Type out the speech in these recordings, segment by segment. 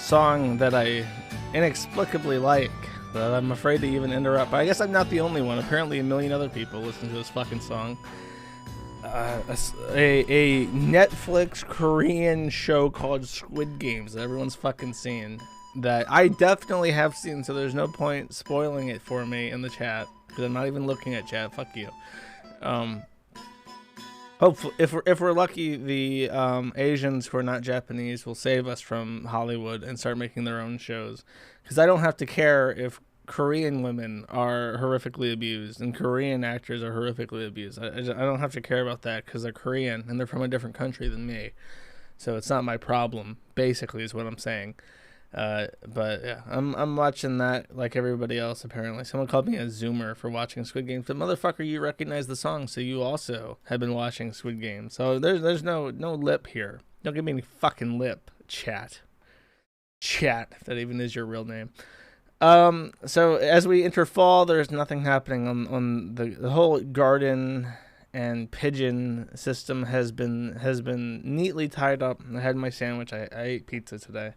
song that I inexplicably like, that I'm afraid to even interrupt. But I guess I'm not the only one. Apparently a million other people listen to this fucking song. A Netflix Korean show called Squid Games that everyone's fucking seen, that I definitely have seen, so there's no point spoiling it for me in the chat, because I'm not even looking at chat. Fuck you. Hopefully, if we're lucky, the Asians who are not Japanese will save us from Hollywood and start making their own shows, because I don't have to care if Korean women are horrifically abused and Korean actors are horrifically abused. I don't have to care about that because they're Korean and they're from a different country than me, so it's not my problem. Basically, is what I'm saying. But yeah, I'm watching that like everybody else. Apparently, someone called me a Zoomer for watching Squid Games. But motherfucker, you recognize the song, so you also have been watching Squid Games. So there's no lip here. Don't give me any fucking lip, chat. Chat, if that even is your real name. So as we enter fall, there's nothing happening on the whole garden and pigeon system has been neatly tied up. I had my sandwich. I ate pizza today.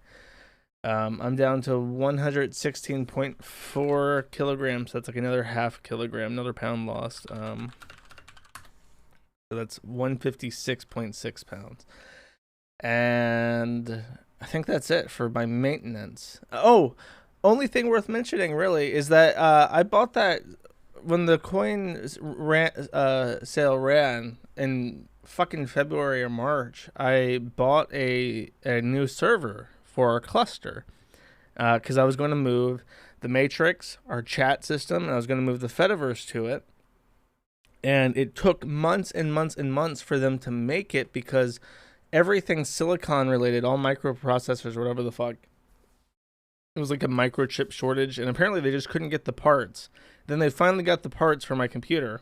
I'm down to 116.4 kilograms. That's like another half kilogram, another pound lost. So that's 156.6 pounds. And I think that's it for my maintenance. Oh, only thing worth mentioning really is that I bought that when the coin sale ran in fucking February or March. I bought a new server for our cluster because I was going to move the Matrix, our chat system, and I was going to move the Fediverse to it. And it took months and months and months for them to make it because everything silicon related, all microprocessors, whatever the fuck, it was like a microchip shortage, and apparently they just couldn't get the parts. Then they finally got the parts for my computer,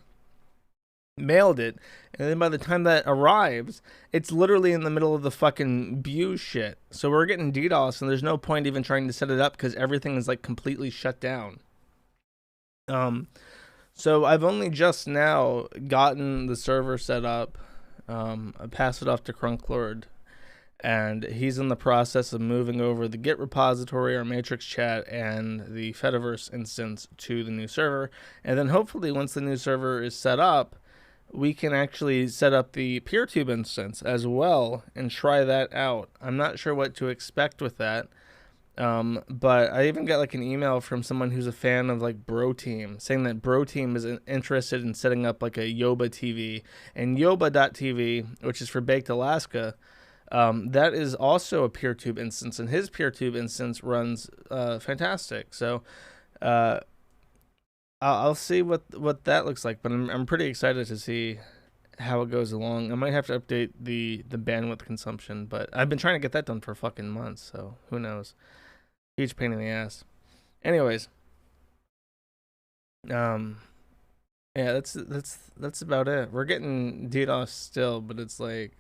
mailed it, and then by the time that arrives, it's literally in the middle of the fucking Vue shit. So we're getting DDoS, and there's no point even trying to set it up because everything is like completely shut down. So I've only just now gotten the server set up. I passed it off to Crunklord, and he's in the process of moving over the Git repository, our Matrix chat, and the Fediverse instance to the new server. And then hopefully once the new server is set up, we can actually set up the PeerTube instance as well and try that out. I'm not sure what to expect with that. But I even got like an email from someone who's a fan of like Bro Team saying that Bro Team is interested in setting up like a Yoba TV, and Yoba.tv, which is for Baked Alaska, that is also a PeerTube instance, and his PeerTube instance runs fantastic. So I'll see what that looks like, but I'm pretty excited to see how it goes along. I might have to update the bandwidth consumption, but I've been trying to get that done for fucking months, so who knows. Huge pain in the ass. Anyways, yeah, that's about it. We're getting DDoS still, but it's like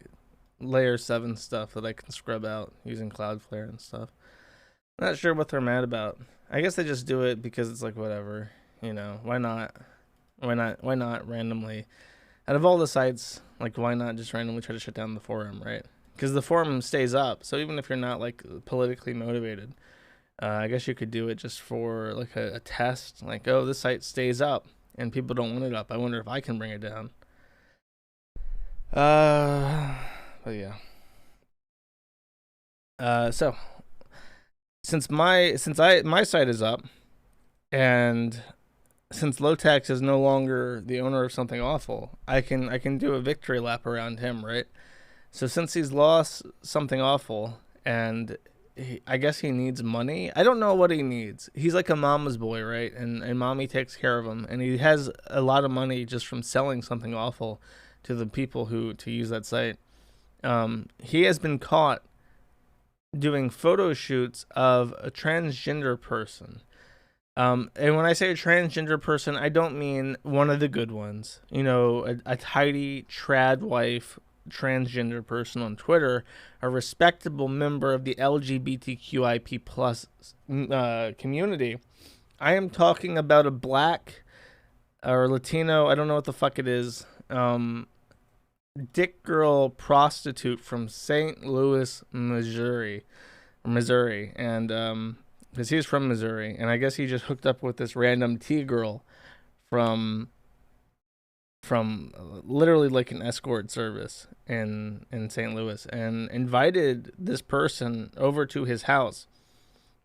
layer 7 stuff that I can scrub out using Cloudflare and stuff. I'm not sure what they're mad about. I guess they just do it because it's like whatever, you know. Why not randomly, out of all the sites, like why not just randomly try to shut down the forum, right? Because the forum stays up, so even if you're not like politically motivated, I guess you could do it just for like a test, like, oh, this site stays up and people don't want it up. I wonder if I can bring it down. But yeah. So since my site is up, and since Lotax is no longer the owner of Something Awful, I can do a victory lap around him, right? So since he's lost Something Awful, and I guess he needs money. I don't know what he needs. He's like a mama's boy, right? And mommy takes care of him. And he has a lot of money just from selling Something Awful to the people who to use that site. He has been caught doing photo shoots of a transgender person. And when I say a transgender person, I don't mean one of the good ones. You know, a tidy trad wife transgender person on Twitter, a respectable member of the LGBTQIP plus community. I am talking about a black or Latino, I don't know what the fuck it is, dick girl prostitute from St. Louis, Missouri, or Missouri, and because he's from Missouri, and I guess he just hooked up with this random T girl from literally like an escort service in St. Louis, and invited this person over to his house,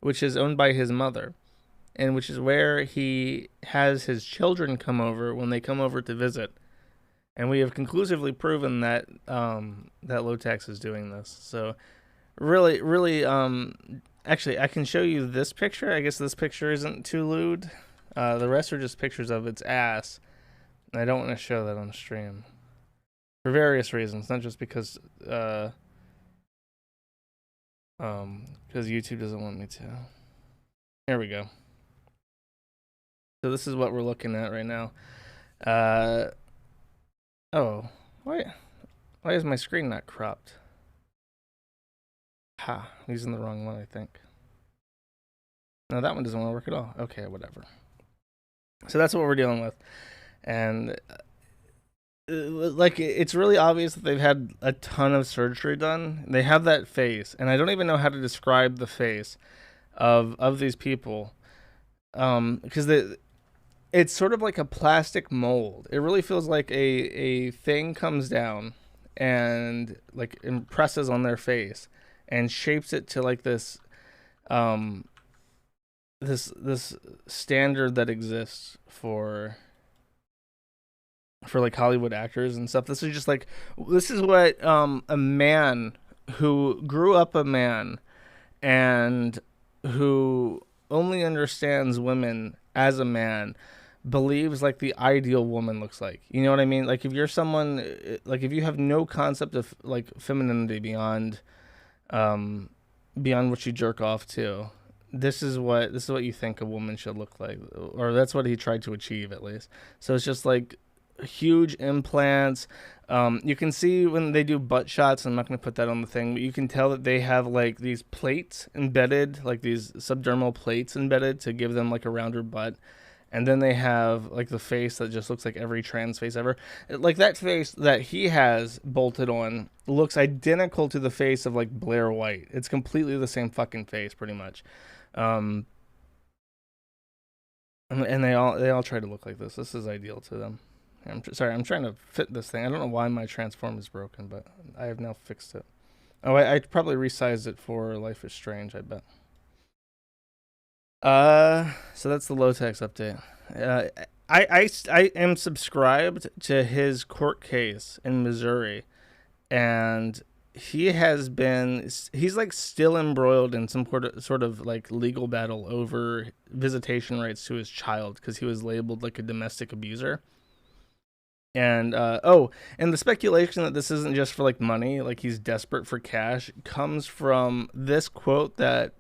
which is owned by his mother, and which is where he has his children come over when they come over to visit. And we have conclusively proven that that low tax is doing this. So really, actually, I can show you this picture. I guess this picture isn't too lewd. The rest are just pictures of its ass. And I don't want to show that on stream for various reasons, not just because YouTube doesn't want me to. Here we go. So this is what we're looking at right now. Oh, why is my screen not cropped? Ha, I'm using the wrong one, I think. No, that one doesn't want to work at all. Okay, whatever. So that's what we're dealing with. And like, it's really obvious that they've had a ton of surgery done. They have that face, and I don't even know how to describe the face of these people, because it's sort of like a plastic mold. It really feels like a thing comes down and like impresses on their face and shapes it to like this this standard that exists for like Hollywood actors and stuff. This is what a man who grew up a man and who only understands women as a man believes like the ideal woman looks like. You know what I mean? Like, if you're someone, like, if you have no concept of like femininity beyond what you jerk off to, this is what you think a woman should look like, or that's what he tried to achieve, at least. So it's just like huge implants. You can see when they do butt shots, I'm not going to put that on the thing, but you can tell that they have like these plates embedded, like these subdermal plates embedded to give them like a rounder butt. And then they have like the face that just looks like every trans face ever. Like, that face that he has bolted on looks identical to the face of like Blair White. It's completely the same fucking face, pretty much. And they all try to look like this. This is ideal to them. I'm trying to fit this thing. I don't know why my transform is broken, but I have now fixed it. Oh, I probably resized it for Life is Strange, I bet. So that's the low tax update. I am subscribed to his court case in Missouri, and he's like still embroiled in some sort of like legal battle over visitation rights to his child, because he was labeled like a domestic abuser. And and the speculation that this isn't just for like money, like he's desperate for cash, comes from this quote that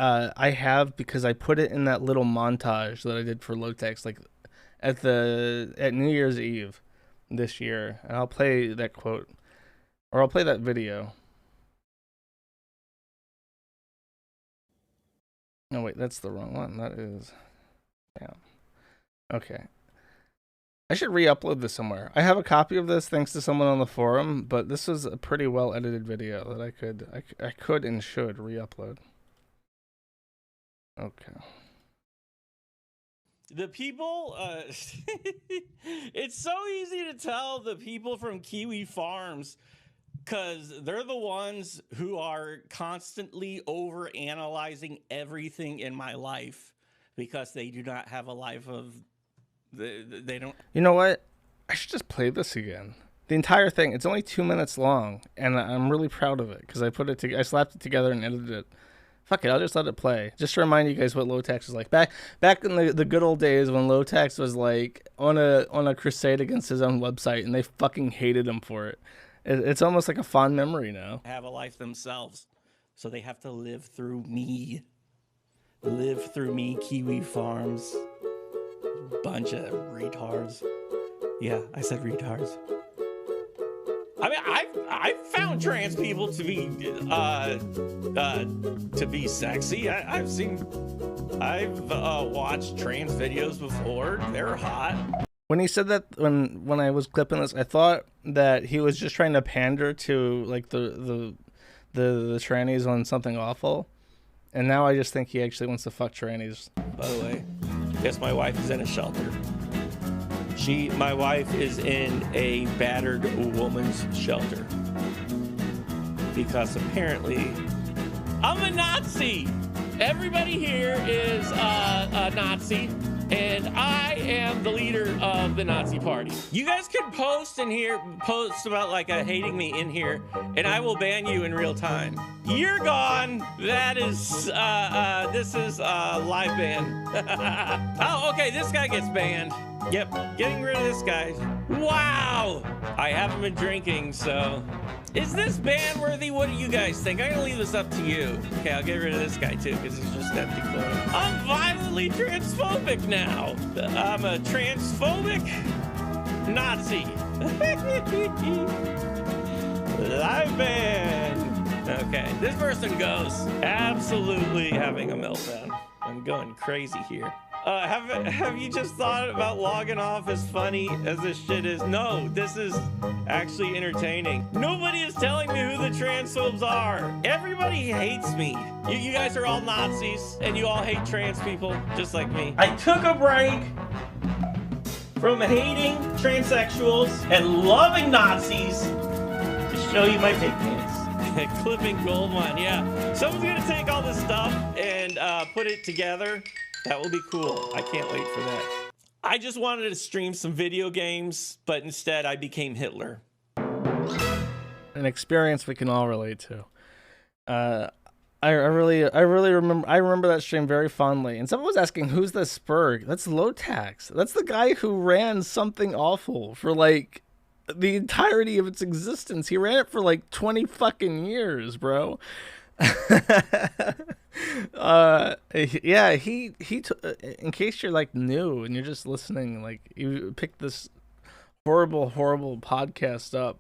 I have, because I put it in that little montage that I did for low tax, like at New Year's Eve this year. And I'll play that quote, or I'll play that video. No, wait, that's the wrong one. That is, yeah. Okay. I should re-upload this somewhere. I have a copy of this thanks to someone on the forum, but this is a pretty well edited video that I could and should re-upload. Okay. The people, it's so easy to tell the people from Kiwi Farms, because they're the ones who are constantly over-analyzing everything in my life, because they do not have a life of, they don't. You know what? I should just play this again. The entire thing. It's only 2 minutes long, and I'm really proud of it, because I slapped it together and edited it. Fuck it, I'll just let it play. Just to remind you guys what low tax was like. Back in the good old days when low tax was like on a crusade against his own website, and they fucking hated him for it. It's almost like a fond memory now. Have a life themselves, so they have to live through me. Live through me, Kiwi Farms. Bunch of retards. Yeah, I said retards. I mean, I've found trans people to be sexy. I've watched trans videos before. They're hot. When he said that, when I was clipping this, I thought that he was just trying to pander to like the trannies on Something Awful, And now I just think he actually wants to fuck trannies. By the way, yes, my wife is in a shelter. My wife is in a battered woman's shelter. Because apparently, I'm a Nazi. Everybody here is a Nazi. And I am the leader of the Nazi party. You guys can post about like hating me in here, and I will ban you in real time. You're gone. That is, this is live ban. Oh, okay, this guy gets banned. Yep, getting rid of this guy. Wow. I haven't been drinking, so. Is this ban worthy? What do you guys think? I'm gonna leave this up to you. Okay, I'll get rid of this guy too, because he's just empty clothing. I'm violently transphobic now. I'm a transphobic Nazi. Live ban. Okay, this person goes absolutely having a meltdown. I'm going crazy here. Have you just thought about logging off, as funny as this shit is? No, this is actually entertaining. Nobody is telling me who the transphobes are. Everybody hates me. You guys are all Nazis, and you all hate trans people, just like me. I took a break from hating transsexuals and loving Nazis to show you my pig pants. Clipping gold mine, yeah. Someone's gonna take all this stuff and put it together. That will be cool. I can't wait for that. I just wanted to stream some video games, but instead I became Hitler. An experience we can all relate to. I really remember that stream very fondly. And someone was asking, who's the Spurg? That's Lotax. That's the guy who ran Something Awful for like the entirety of its existence. He ran it for like 20 fucking years, bro. Yeah, he in case you're like new and you're just listening, like you picked this horrible podcast up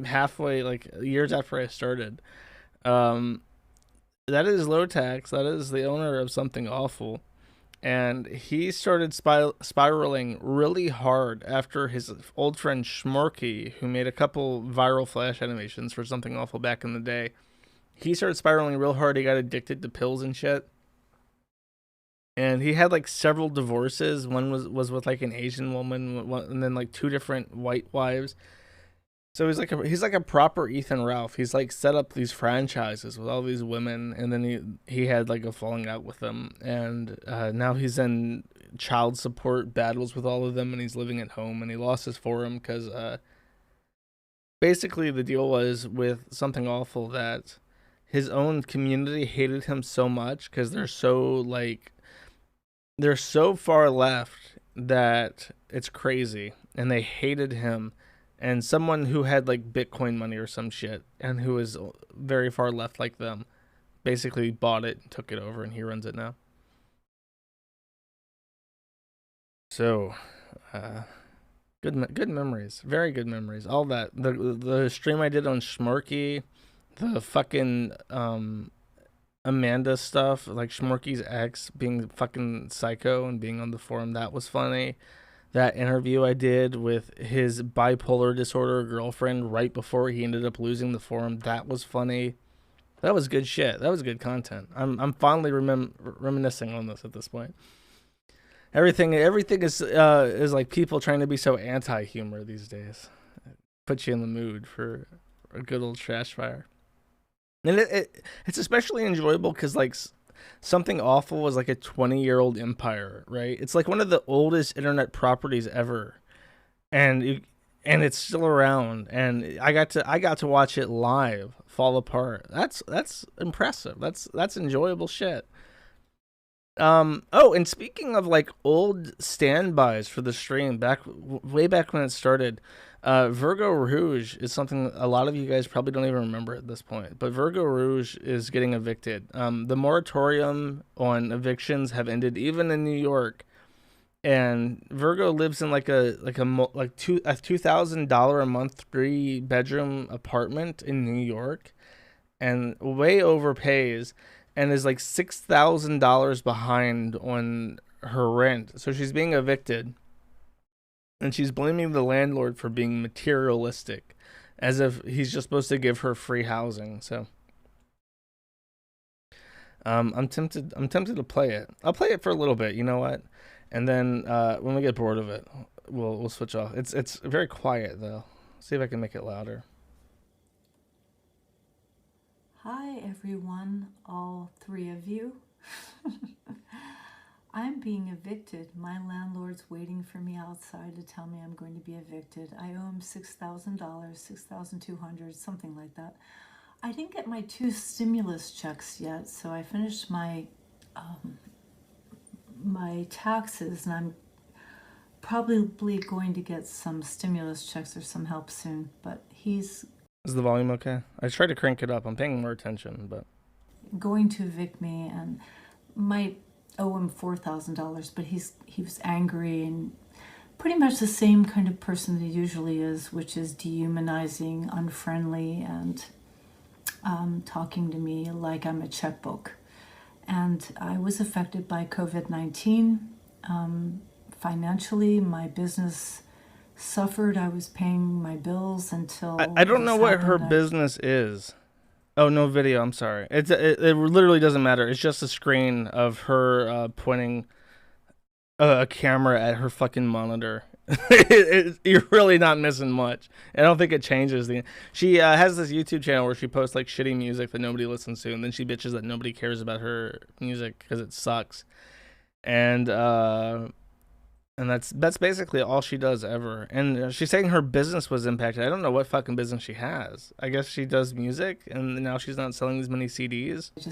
halfway, like years after I started. That is Lotax. That is the owner of Something Awful, and he started spiraling really hard after his old friend Schmorky, who made a couple viral Flash animations for Something Awful back in the day. He started spiraling real hard. He got addicted to pills and shit. And he had like several divorces. One was with like an Asian woman, and then like 2 different white wives. So he's like a proper Ethan Ralph. He's like set up these franchises with all these women, and then he had like a falling out with them, and now he's in child support battles with all of them, and he's living at home, and he lost his forum because basically the deal was with Something Awful that his own community hated him so much because they're so far left that it's crazy, and they hated him. And someone who had like Bitcoin money or some shit and who is very far left like them basically bought it, took it over, and he runs it now. So, good memories, very good memories. All that, the stream I did on Schmorky, the fucking Amanda stuff, like Schmorky's ex being fucking psycho and being on the forum, that was funny. That interview I did with his bipolar disorder girlfriend right before he ended up losing the forum, that was funny. That was good shit. That was good content. I'm fondly reminiscing on this at this point. Everything is like people trying to be so anti-humor these days. Puts you in the mood for a good old trash fire. And it's especially enjoyable because like Something Awful was like a 20-year-old empire, right? It's like one of the oldest internet properties ever, and it's still around. And I got to watch it live fall apart. That's impressive. That's enjoyable shit. Oh, and speaking of like old standbys for the stream, way back when it started. Virgo Rouge is something a lot of you guys probably don't even remember at this point, but Virgo Rouge is getting evicted. The moratorium on evictions have ended even in New York, and Virgo lives in like a $2,000 a month 3-bedroom apartment in New York, and way overpays, and is like $6,000 behind on her rent, so she's being evicted. And she's blaming the landlord for being materialistic, as if he's just supposed to give her free housing. So I'm tempted. I'm tempted to play it. I'll play it for a little bit. You know what? And then when we get bored of it, we'll switch off. It's very quiet though. See if I can make it louder. Hi everyone, all three of you. I'm being evicted. My landlord's waiting for me outside to tell me I'm going to be evicted. I owe him $6,000, $6,200, something like that. I didn't get my 2 stimulus checks yet, so I finished my taxes, and I'm probably going to get some stimulus checks or some help soon. But he's Is the volume okay? I tried to crank it up. I'm paying more attention, but going to evict me, and might owe him $4,000. But he was angry and pretty much the same kind of person that he usually is, which is dehumanizing, unfriendly, and talking to me like I'm a checkbook. And I was affected by COVID-19. Financially, my business suffered. I was paying my bills until I don't know what her happened. business is. Oh, no video. I'm sorry. It literally doesn't matter. It's just a screen of her pointing a camera at her fucking monitor. You're really not missing much. I don't think it changes. She has this YouTube channel where she posts like shitty music that nobody listens to, and then she bitches that nobody cares about her music because it sucks. And that's basically all she does ever. And she's saying her business was impacted. I don't know what fucking business she has. I guess she does music, and now she's not selling as many CDs. It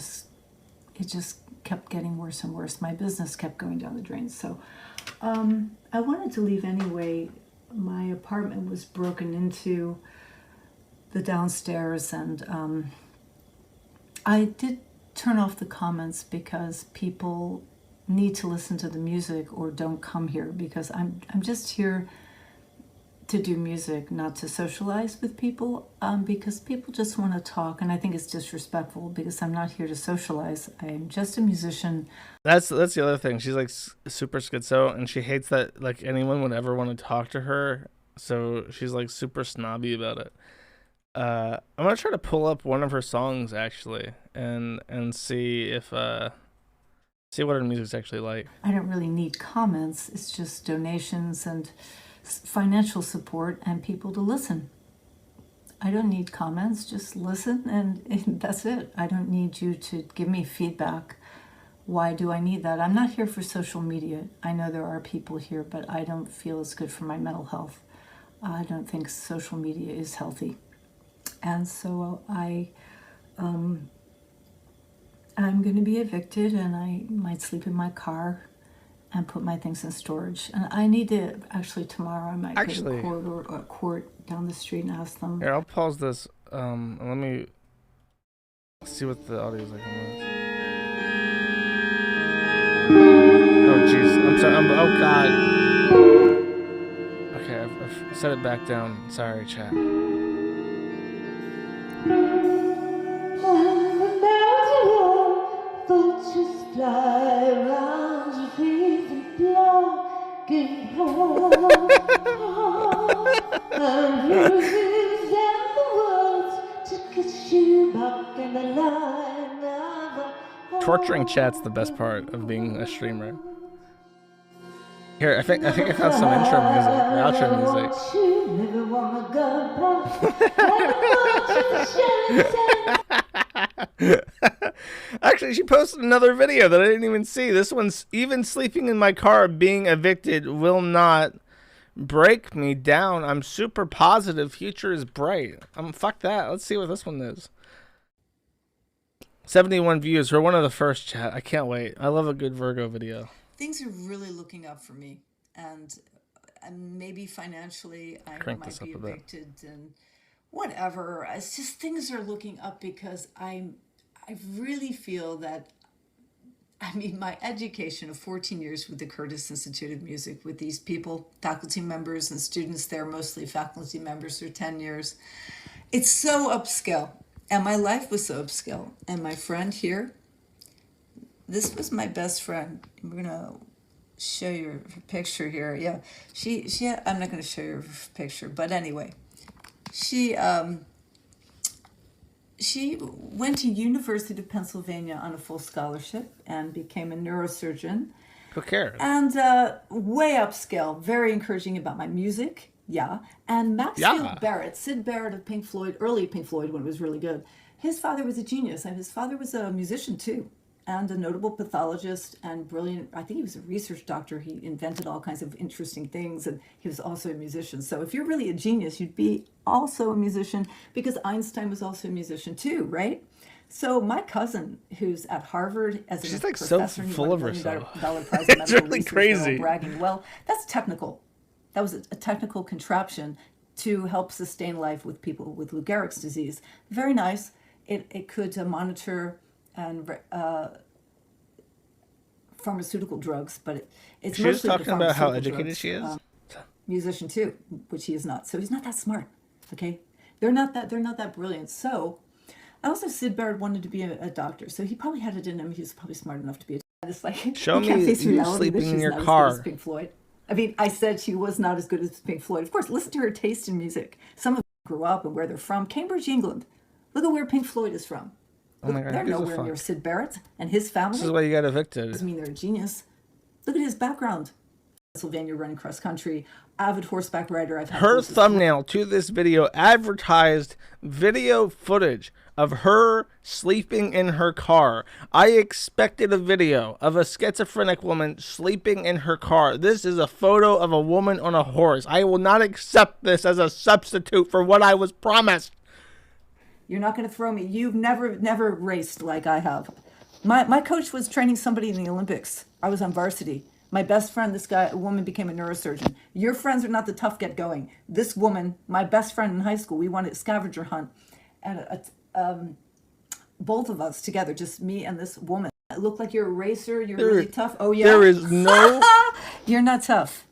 just kept getting worse and worse. My business kept going down the drain. So I wanted to leave anyway. My apartment was broken into, the downstairs, and I did turn off the comments because people need to listen to the music or don't come here, because I'm just here to do music, not to socialize with people, because people just want to talk, and I think it's disrespectful because I'm not here to socialize. I'm just a musician. That's the other thing. She's like super schizo, and she hates that like anyone would ever want to talk to her. So she's like super snobby about it. I'm gonna try to pull up one of her songs actually, and see if see what her music's actually like. I don't really need comments. It's just donations and financial support and people to listen. I don't need comments, just listen, and that's it. I don't need you to give me feedback. Why do I need that? I'm not here for social media. I know there are people here, but I don't feel it's good for my mental health. I don't think social media is healthy. And so I'm going to be evicted, and I might sleep in my car and put my things in storage. And I need to, actually tomorrow I might go to a court down the street and ask them. Here, I'll pause this. And let me see what the audio is like on this. Oh jeez, I'm sorry. Oh god. Okay, I've set it back down. Sorry, chat. Vultures fly around your feet and blocking and bruises and the words to get you back in the line of Torturing chat's the best part of being a streamer. Here, I think I found some intro music or outro music. Actually, she posted another video that I didn't even see. This one's even sleeping in my car, being evicted will not break me down. I'm super positive. Future is bright. Fuck that. Let's see what this one is. 71 views. We're one of the first, chat. I can't wait. I love a good Virgo video. Things are really looking up for me, and maybe financially I might be evicted and whatever. It's just things are looking up because I really feel that, I mean, my education of 14 years with the Curtis Institute of Music, with these people, faculty members and students there, mostly faculty members for 10 years, it's so upscale. And my life was so upscale. And my friend here, this was my best friend. We're going to show you her picture here. Yeah, she I'm not going to show you her picture, but anyway, she she went to University of Pennsylvania on a full scholarship and became a neurosurgeon. Who cares? And way upscale, very encouraging about my music. Yeah. And Maxfield Barrett, Sid Barrett of Pink Floyd, early Pink Floyd when it was really good. His father was a genius, and his father was a musician too, and a notable pathologist and brilliant. I think he was a research doctor. He invented all kinds of interesting things, and he was also a musician. So if you're really a genius, you'd be also a musician, because Einstein was also a musician too, right? So my cousin, who's at Harvard as She's a like so professor, full of $1 million herself. prize in It's medical really research, crazy. bragging. Well, that's technical. That was a technical contraption to help sustain life with people with Lou Gehrig's disease. Very nice. It could monitor and pharmaceutical drugs, but it's She was mostly talking about how pharmaceutical educated drugs. she is. Musician too, which he is not. So he's not that smart. Okay, they're not that brilliant. So also Sid Barrett wanted to be a doctor, so he probably had it in him. He was probably smart enough to be a doctor. It's like, Show you can't me face you reality that sleeping in she's your not car. as good as Pink Floyd. I mean, I said she was not as good as Pink Floyd. Of course, listen to her taste in music. Some of them grew up and where they're from. Cambridge, England. Look at where Pink Floyd is from. Oh my God, They're who gives a nowhere fuck? near Sid Barrett and his family. This is why you got evicted. Doesn't mean they're a genius. Look at his background. Pennsylvania, running cross country, avid horseback rider. I've had Her horses. thumbnail to this video advertised video footage of her sleeping in her car. I expected a video of a schizophrenic woman sleeping in her car. This is a photo of a woman on a horse. I will not accept this as a substitute for what I was promised. You're not going to throw me. You've never raced like I have. My coach was training somebody in the Olympics. I was on varsity. My best friend, a woman became a neurosurgeon. Your friends are not the tough get going. This woman, my best friend in high school, we went a scavenger hunt, and both of us together, just me and this woman. It looked like you're a racer. You're really tough. Oh yeah. There is no. You're not tough.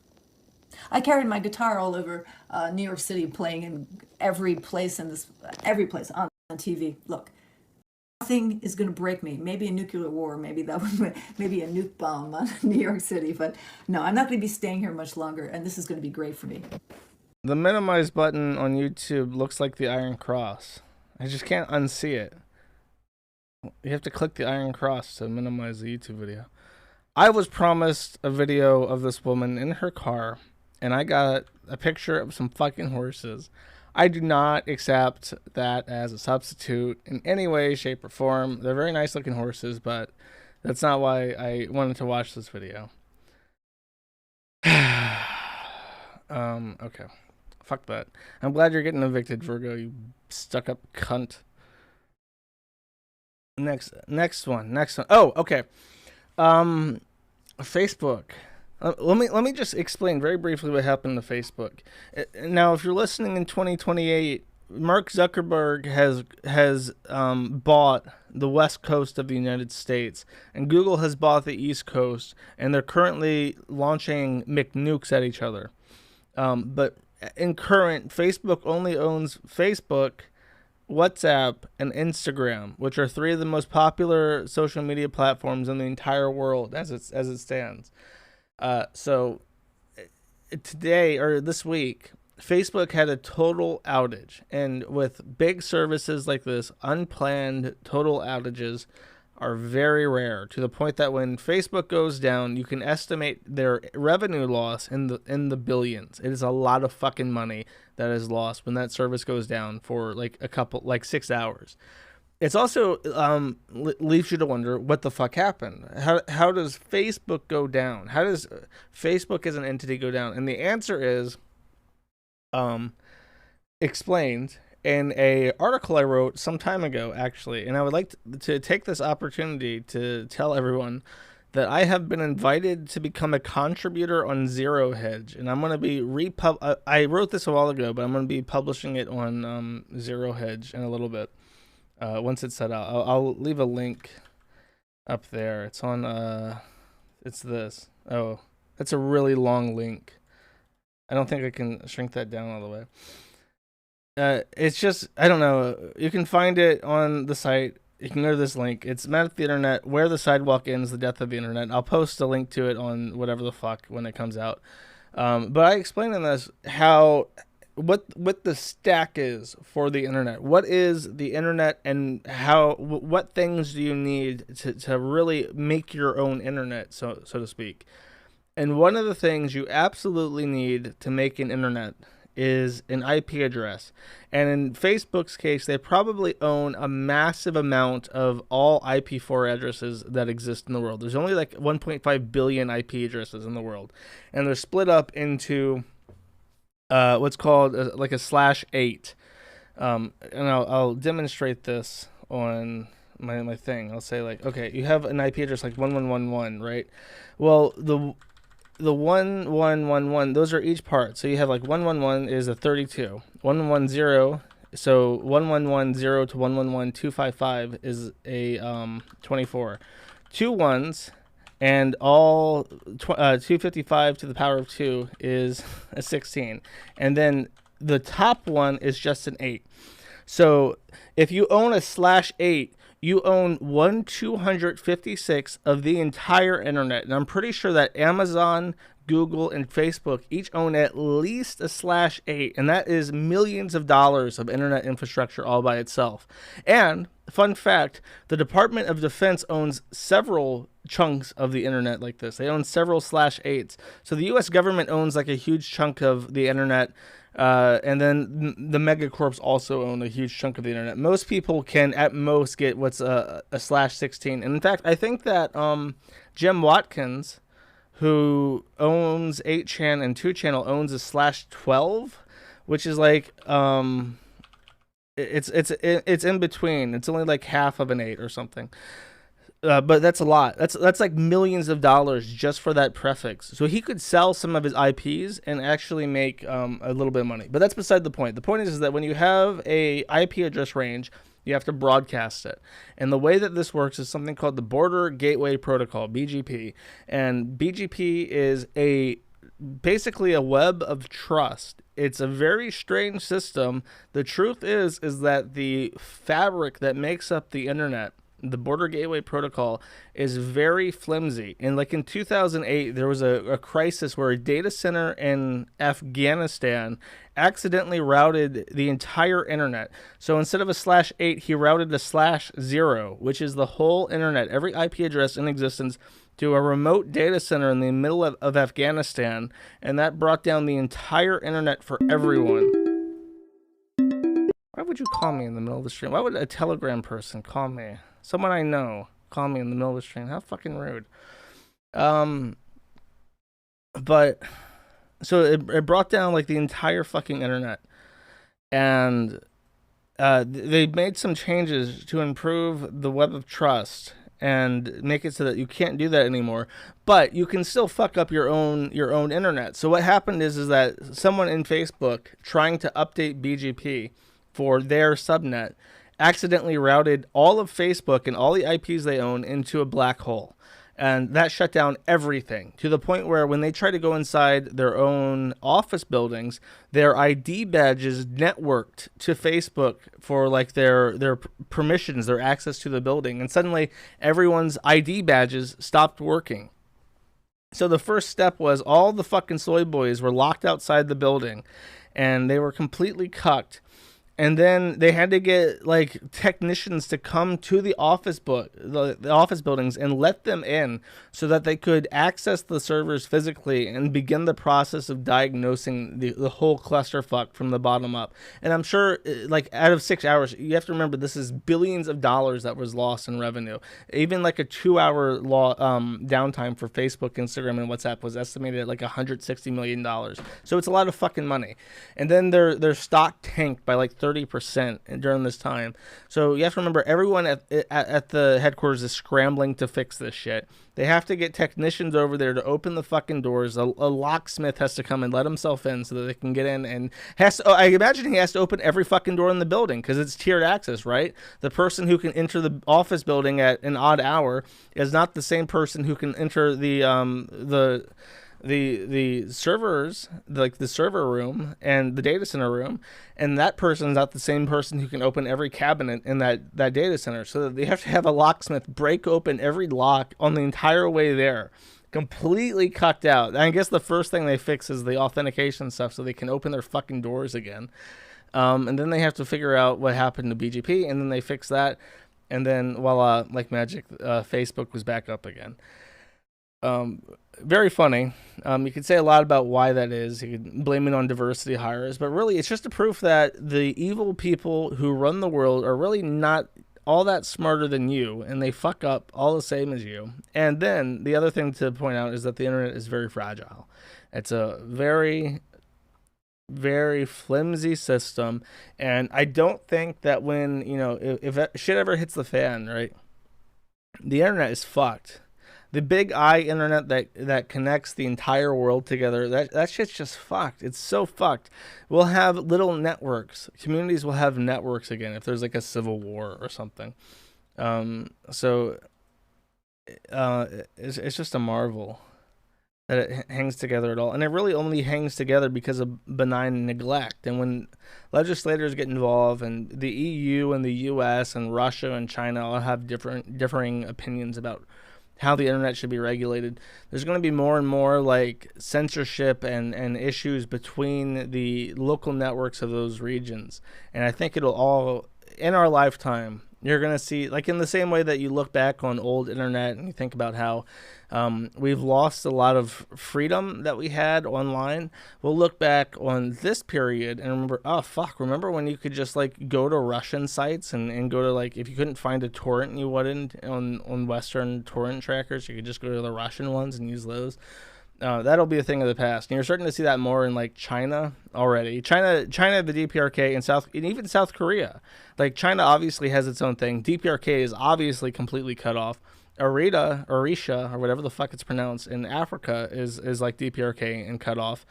I carried my guitar all over New York City, playing in every place on TV. Look, nothing is going to break me. Maybe a nuclear war, maybe a nuke bomb on New York City, but no, I'm not going to be staying here much longer, and this is going to be great for me. The minimize button on YouTube looks like the Iron Cross. I just can't unsee it. You have to click the Iron Cross to minimize the YouTube video. I was promised a video of this woman in her car, and I got a picture of some fucking horses. I do not accept that as a substitute in any way, shape, or form. They're very nice looking horses, but that's not why I wanted to watch this video. Okay. Fuck that. I'm glad you're getting evicted, Virgo, you stuck up cunt. Next one. Oh, okay. Facebook. Let me just explain very briefly what happened to Facebook. Now, if you're listening in 2028, Mark Zuckerberg has bought the West Coast of the United States, and Google has bought the East Coast, and they're currently launching McNukes at each other. But in current, Facebook only owns Facebook, WhatsApp, and Instagram, which are three of the most popular social media platforms in the entire world as it stands. So today or this week, Facebook had a total outage, and with big services like this, unplanned total outages are very rare, to the point that when Facebook goes down, you can estimate their revenue loss in the billions. It is a lot of fucking money that is lost when that service goes down for like 6 hours. It's also leaves you to wonder what the fuck happened. How does Facebook go down? How does Facebook as an entity go down? And the answer is explained in a article I wrote some time ago, actually. And I would like to take this opportunity to tell everyone that I have been invited to become a contributor on Zero Hedge, and I'm going to be I wrote this a while ago, but I'm going to be publishing it on Zero Hedge in a little bit. Once it's set out, I'll leave a link up there. It's on, it's this. Oh, it's a really long link. I don't think I can shrink that down all the way. It's just, I don't know. You can find it on the site. You can go to this link. It's Men of the Internet, Where the Sidewalk Ends, The Death of the Internet. I'll post a link to it on whatever the fuck when it comes out. But I explained in this how what the stack is for the internet. What is the internet, and what things do you need to really make your own internet, so to speak. And one of the things you absolutely need to make an internet is an IP address. And in Facebook's case, they probably own a massive amount of all IP4 addresses that exist in the world. There's only like 1.5 billion IP addresses in the world. And they're split up into what's called like a /8. And I'll demonstrate this on my thing. I'll say like, okay, you have an IP address like 1111, right? Well, the 1111, those are each part. So you have like 111 is a 32. 110, so 1110 to 111255 is a 24. 2 ones and all 255 to the power of 2 is a 16. And then the top one is just an 8. So if you own a /8, you own 1/256 of the entire internet. And I'm pretty sure that Amazon, Google, and Facebook each own at least a /8. And that is millions of dollars of internet infrastructure all by itself. And, fun fact, the Department of Defense owns several chunks of the internet like this. They own several /8s. So the U.S. government owns like a huge chunk of the internet. And then the megacorps also own a huge chunk of the internet. Most people can at most get what's a /16. And in fact, I think that Jim Watkins, who owns 8chan and 2channel, owns a /12, which is like it's in between. It's only like half of an 8 or something. But that's a lot. That's like millions of dollars just for that prefix. So he could sell some of his IPs and actually make a little bit of money. But that's beside the point. The point is that when you have a IP address range, you have to broadcast it. And the way that this works is something called the Border Gateway Protocol, BGP. And BGP is basically a web of trust. It's a very strange system. The truth is that the fabric that makes up the internet, the Border Gateway Protocol, is very flimsy. And like in 2008, there was a crisis where a data center in Afghanistan accidentally routed the entire internet. So instead of a /8, he routed a /0, which is the whole internet, every IP address in existence, to a remote data center in the middle of Afghanistan. And that brought down the entire internet for everyone. Why would you call me in the middle of the stream? Why would a Telegram person call me? Someone I know call me in the middle of the stream. How fucking rude. But so it brought down like the entire fucking internet. And they made some changes to improve the web of trust and make it so that you can't do that anymore, but you can still fuck up your own internet. So what happened is that someone in Facebook trying to update BGP for their subnet accidentally routed all of Facebook and all the IPs they own into a black hole. And that shut down everything to the point where when they try to go inside their own office buildings, their ID badges networked to Facebook for like their permissions, their access to the building. And suddenly everyone's ID badges stopped working. So the first step was all the fucking soy boys were locked outside the building and they were completely cucked. And then they had to get like technicians to come to the office buildings and let them in so that they could access the servers physically and begin the process of diagnosing the whole clusterfuck from the bottom up. And I'm sure like out of 6 hours, you have to remember this is billions of dollars that was lost in revenue. Even like a 2-hour downtime for Facebook, Instagram, and WhatsApp was estimated at like $160 million. So it's a lot of fucking money. And then their stock tanked by like 30% during this time. So you have to remember everyone at the headquarters is scrambling to fix this shit. They have to get technicians over there to open the fucking doors. A locksmith has to come and let himself in so that they can get in, and I imagine he has to open every fucking door in the building because it's tiered access, right? The person who can enter the office building at an odd hour is not the same person who can enter the servers, like the server room and the data center room, and that person is not the same person who can open every cabinet in that data center. So they have to have a locksmith break open every lock on the entire way there. completely cucked out. I guess the first thing they fix is the authentication stuff so they can open their fucking doors again. And then they have to figure out what happened to BGP, and then they fix that. And then, voila, like magic, Facebook was back up again. Very funny. You could say a lot about why that is. You could blame it on diversity hires, but really it's just a proof that the evil people who run the world are really not all that smarter than you, and they fuck up all the same as you. And then the other thing to point out is that the internet is very fragile. It's a very, very flimsy system, and I don't think that when, if shit ever hits the fan, right, the internet is fucked. The big I internet that connects the entire world together, that shit's just fucked. It's so fucked. We'll have little networks. Communities will have networks again if there's like a civil war or something. So it's just a marvel that it hangs together at all. And it really only hangs together because of benign neglect. And when legislators get involved, and the EU and the US and Russia and China all have differing opinions about how the internet should be regulated, there's going to be more and more like censorship and issues between the local networks of those regions. And I think it'll all, in our lifetime, you're going to see, like in the same way that you look back on old internet and you think about how we've lost a lot of freedom that we had online. We'll look back on this period and remember, remember when you could just like go to Russian sites and go to, like, if you couldn't find a torrent you wanted on Western torrent trackers, you could just go to the Russian ones and use those. That'll be a thing of the past. And you're starting to see that more in like China already. China, the DPRK, and even South Korea. Like China obviously has its own thing. DPRK is obviously completely cut off. Orisha, or whatever the fuck it's pronounced, in Africa is like DPRK and cut off.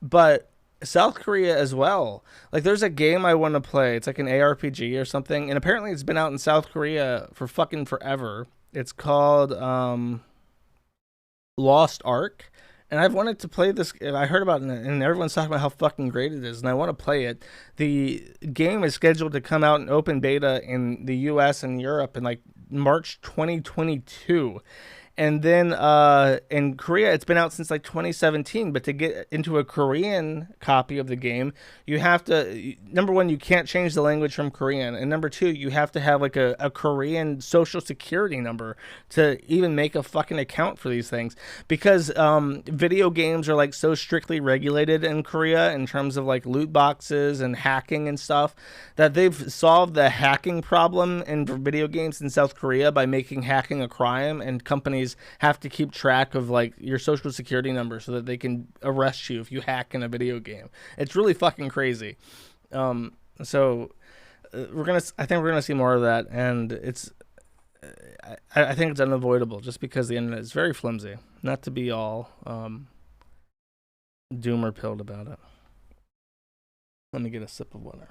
But South Korea as well. Like there's a game I want to play. It's like an ARPG or something, and apparently it's been out in South Korea for fucking forever. It's called Lost Ark. And I've wanted to play this. I heard about it, and everyone's talking about how fucking great it is, and I want to play it. The game is scheduled to come out in open beta in the US and Europe in like March 2022. And then in Korea, it's been out since like 2017. But to get into a Korean copy of the game, you have to, number one, you can't change the language from Korean. And number two, you have to have like a Korean social security number to even make a fucking account for these things. Because video games are like so strictly regulated in Korea in terms of like loot boxes and hacking and stuff, that they've solved the hacking problem in video games in South Korea by making hacking a crime, and companies have to keep track of like your social security number so that they can arrest you if you hack in a video game. It's really fucking crazy. I think we're gonna see more of that, and I think it's unavoidable just because the internet is very flimsy. Not to be all doomer pilled about it. Let me get a sip of water.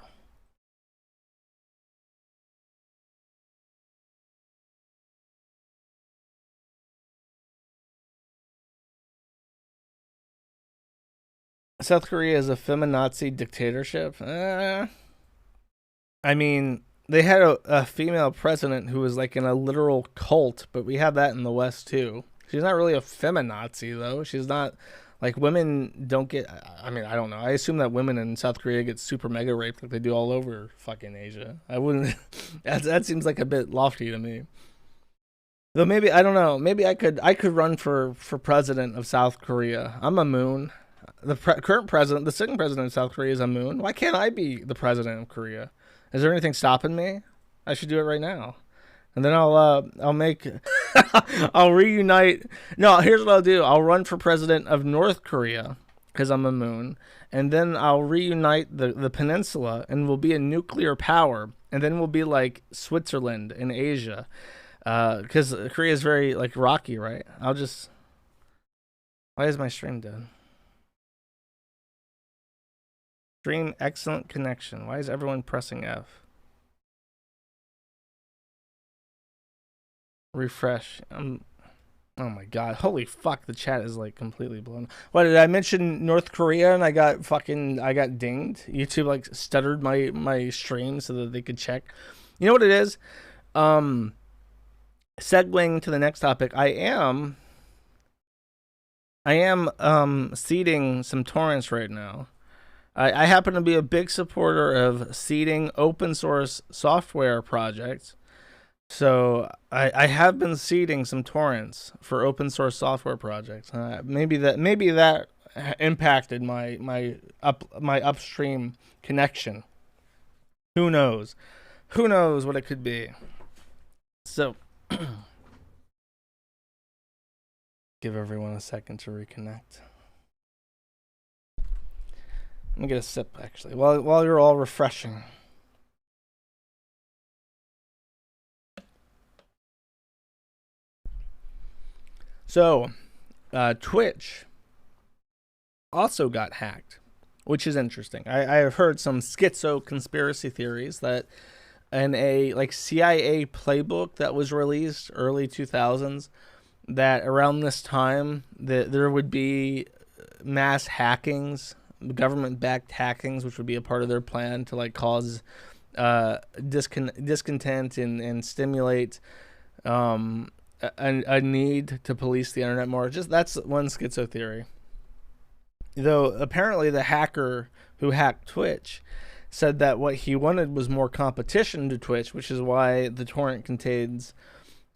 South Korea is a feminazi dictatorship. I mean, they had a female president who was like in a literal cult, but we have that in the West too. She's not really a feminazi though. She's not, like, women don't get, I mean, I don't know. I assume that women in South Korea get super mega raped like they do all over fucking Asia. I wouldn't, that seems like a bit lofty to me. Though maybe, I don't know, maybe I could run for president of South Korea. I'm a moon. The current president, the sitting president of South Korea, is a moon. Why can't I be the president of Korea? Is there anything stopping me? I should do it right now, and then I'll make, I'll reunite. No, here's what I'll do. I'll run for president of North Korea because I'm a moon, and then I'll reunite the peninsula, and we'll be a nuclear power, and then we'll be like Switzerland in Asia, because Korea is very like rocky, right? Why is my stream dead? Stream excellent connection. Why is everyone pressing F? Refresh. Oh my god. Holy fuck, the chat is like completely blown. What, did I mention North Korea and I got dinged? YouTube like stuttered my stream so that they could check. You know what it is? Segueing to the next topic, I am I am seeding some torrents right now. I happen to be a big supporter of seeding open source software projects. So I have been seeding some torrents for open source software projects. Maybe that impacted my upstream connection. Who knows? Who knows what it could be? So give everyone a second to reconnect. Let me get a sip actually while you're all refreshing. So, Twitch also got hacked, which is interesting. I have heard some schizo conspiracy theories that in a like CIA playbook that was released early 2000s, that around this time that there would be mass hackings, government-backed hackings, which would be a part of their plan to like cause discontent and stimulate a need to police the internet more. Just that's one schizo theory. Though apparently the hacker who hacked Twitch said that what he wanted was more competition to Twitch, which is why the torrent contains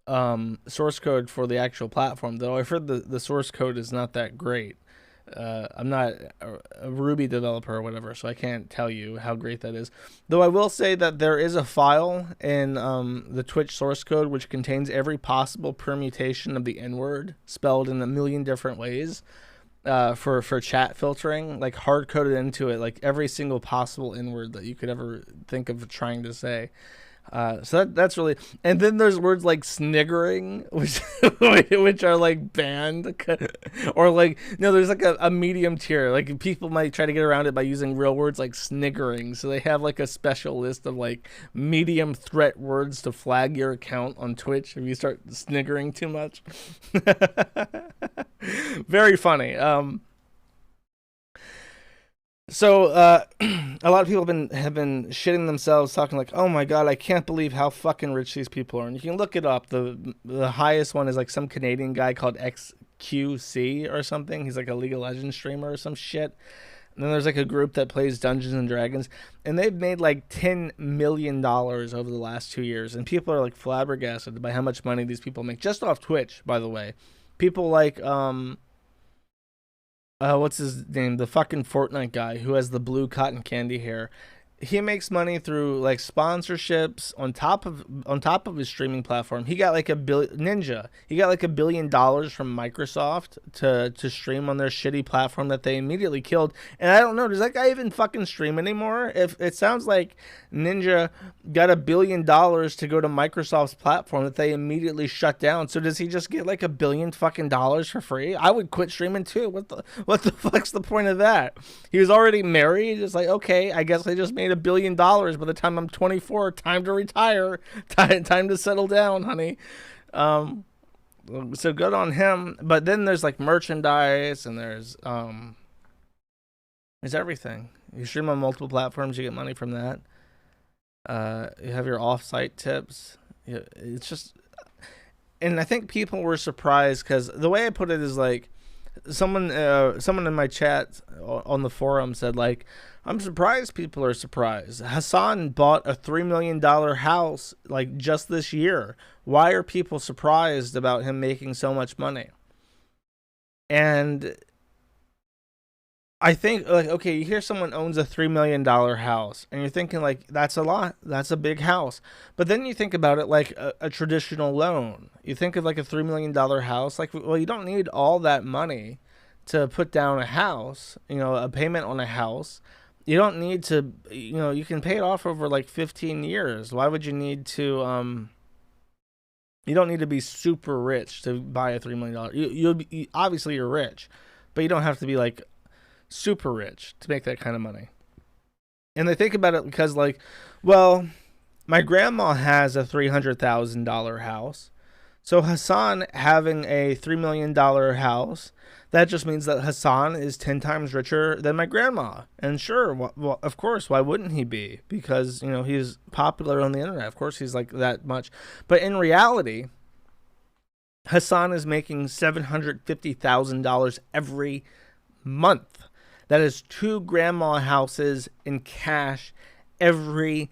source code for the actual platform. Though I've heard the source code is not that great. I'm not a Ruby developer or whatever, so I can't tell you how great that is. Though I will say that there is a file in the Twitch source code which contains every possible permutation of the N-word spelled in a million different ways for chat filtering, like hard-coded into it, like every single possible N-word that you could ever think of trying to say. So that's really, and then there's words like sniggering, which are like banned, or like no, there's like a medium tier. Like people might try to get around it by using real words like sniggering. So they have like a special list of like medium threat words to flag your account on Twitch if you start sniggering too much. Very funny. So a lot of people have been shitting themselves, talking like, "Oh my god, I can't believe how fucking rich these people are." And you can look it up. The highest one is like some Canadian guy called XQC or something. He's like a League of Legends streamer or some shit. And then there's like a group that plays Dungeons and Dragons, and they've made like $10 million over the last 2 years. And people are like flabbergasted by how much money these people make just off Twitch. By the way, people like what's his name? The fucking Fortnite guy who has the blue cotton candy hair. He makes money through like sponsorships on top of his streaming platform. He got like Ninja. He got like $1 billion from Microsoft to stream on their shitty platform that they immediately killed. And I don't know, does that guy even fucking stream anymore? If it sounds like Ninja got $1 billion to go to Microsoft's platform that they immediately shut down. So does he just get like $1 billion fucking dollars for free? I would quit streaming too. What the fuck's the point of that? He was already married. It's like, okay, I guess I just made $1 billion by the time I'm 24. Time to retire. Time to settle down, honey. So good on him. But then there's like merchandise and there's everything. You stream on multiple platforms, you get money from that. You have your off-site tips. It's just, and I think people were surprised because the way I put it is like someone in my chat on the forum said like, I'm surprised people are surprised. Hassan bought a $3 million house like just this year. Why are people surprised about him making so much money? And I think like, okay, you hear someone owns a $3 million house and you're thinking like, that's a lot. That's a big house. But then you think about it like a traditional loan. You think of like a $3 million house, like, well, you don't need all that money to put down a house, a payment on a house. You don't need to, you can pay it off over like 15 years. Why would you need to, you don't need to be super rich to buy a $3 million. Obviously you're rich, but you don't have to be like super rich to make that kind of money. And they think about it because like, well, my grandma has a $300,000 house. So Hassan having a $3 million house, that just means that Hassan is 10 times richer than my grandma. And sure, well, of course, why wouldn't he be? Because, he's popular on the internet. Of course, he's like that much. But in reality, Hassan is making $750,000 every month. That is 2 grandma houses in cash every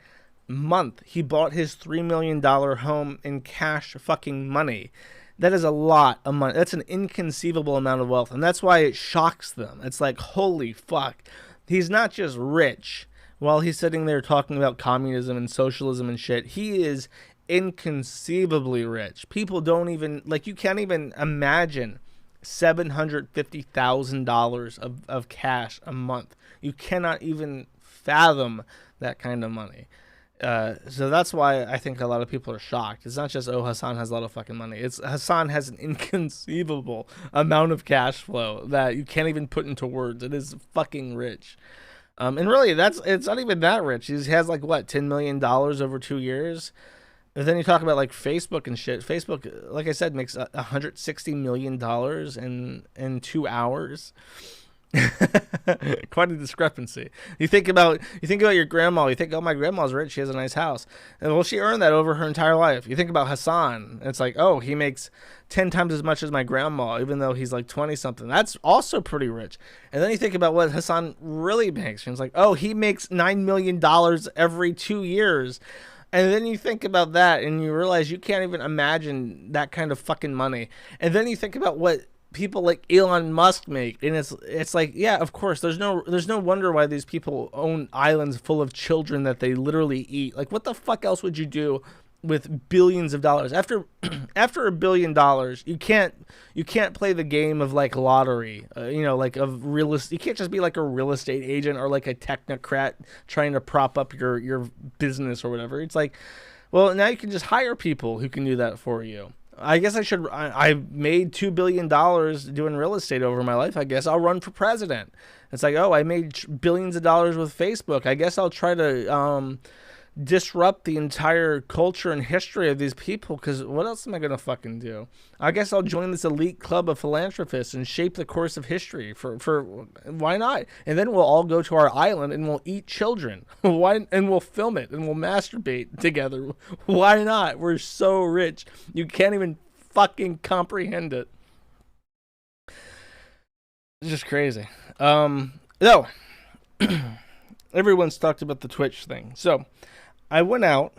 month. He bought his $3 million home in cash fucking money. That is a lot of money. That's an inconceivable amount of wealth. And that's why it shocks them. It's like, holy fuck. He's not just rich while he's sitting there talking about communism and socialism and shit. He is inconceivably rich. People don't even, like, you can't even imagine $750,000 of cash a month. You cannot even fathom that kind of money. So that's why I think a lot of people are shocked. It's not just, oh, Hassan has a lot of fucking money. It's Hassan has an inconceivable amount of cash flow that you can't even put into words. It is fucking rich. And really, it's not even that rich. He has like, what, $10 million over 2 years? And then you talk about like Facebook and shit. Facebook, like I said, makes $160 million in 2 hours. Quite a discrepancy. You think about your grandma. You think, oh, my grandma's rich. She has a nice house. And well, she earned that over her entire life. You think about Hassan. It's like, oh, he makes 10 times as much as my grandma, even though he's like 20 something. That's also pretty rich. And then you think about what Hassan really makes. And it's like, oh, he makes $9 million every 2 years. And then you think about that and you realize you can't even imagine that kind of fucking money. And then you think about what people like Elon Musk make, and it's like, yeah, of course, there's no wonder why these people own islands full of children that they literally eat. Like, what the fuck else would you do with billions of dollars? After $1 billion, you can't play the game of like lottery, like of real estate. You can't just be like a real estate agent or like a technocrat trying to prop up your business or whatever. It's like, well, now you can just hire people who can do that for you. I guess I made $2 billion doing real estate over my life. I guess I'll run for president. It's like, oh, I made billions of dollars with Facebook. I guess I'll try to disrupt the entire culture and history of these people, because what else am I going to fucking do? I guess I'll join this elite club of philanthropists and shape the course of history for why not? And then we'll all go to our island and we'll eat children. And we'll film it and we'll masturbate together. Why not? We're so rich. You can't even fucking comprehend it. It's just crazy. No. Everyone's talked about the Twitch thing. So I went out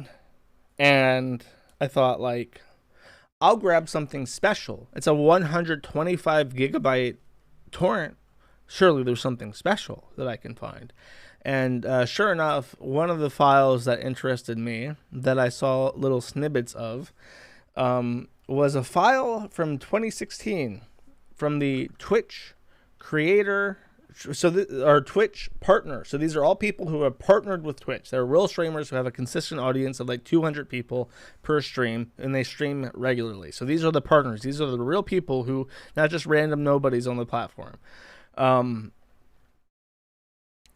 and I thought, like, I'll grab something special. It's a 125 gigabyte torrent. Surely there's something special that I can find. And sure enough, one of the files that interested me, that I saw little snippets of, was a file from 2016 from the Twitch creator. Our Twitch partner. So these are all people who have partnered with Twitch. They're real streamers who have a consistent audience of like 200 people per stream, and they stream regularly. So these are the partners. These are the real people who, not just random nobodies on the platform.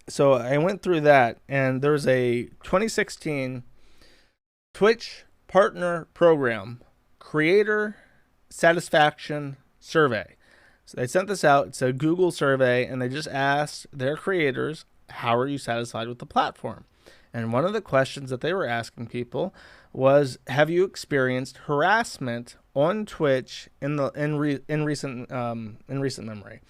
So I went through that, and there's a 2016 Twitch partner program creator satisfaction survey. So they sent this out. It's a Google survey, and they just asked their creators, how are you satisfied with the platform? And one of the questions that they were asking people was, have you experienced harassment on Twitch in recent memory?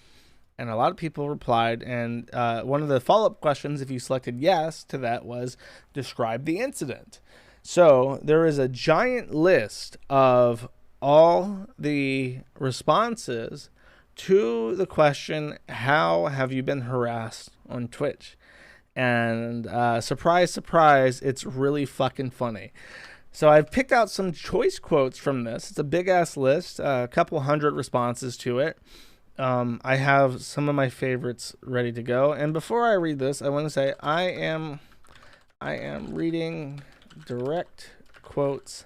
And a lot of people replied, and one of the follow-up questions, if you selected yes to that, was describe the incident. So there is a giant list of all the responses to the question, how have you been harassed on Twitch? And surprise, surprise, it's really fucking funny. So I've picked out some choice quotes from this. It's a big-ass list, a couple hundred responses to it. I have some of my favorites ready to go. And before I read this, I want to say I am reading direct quotes.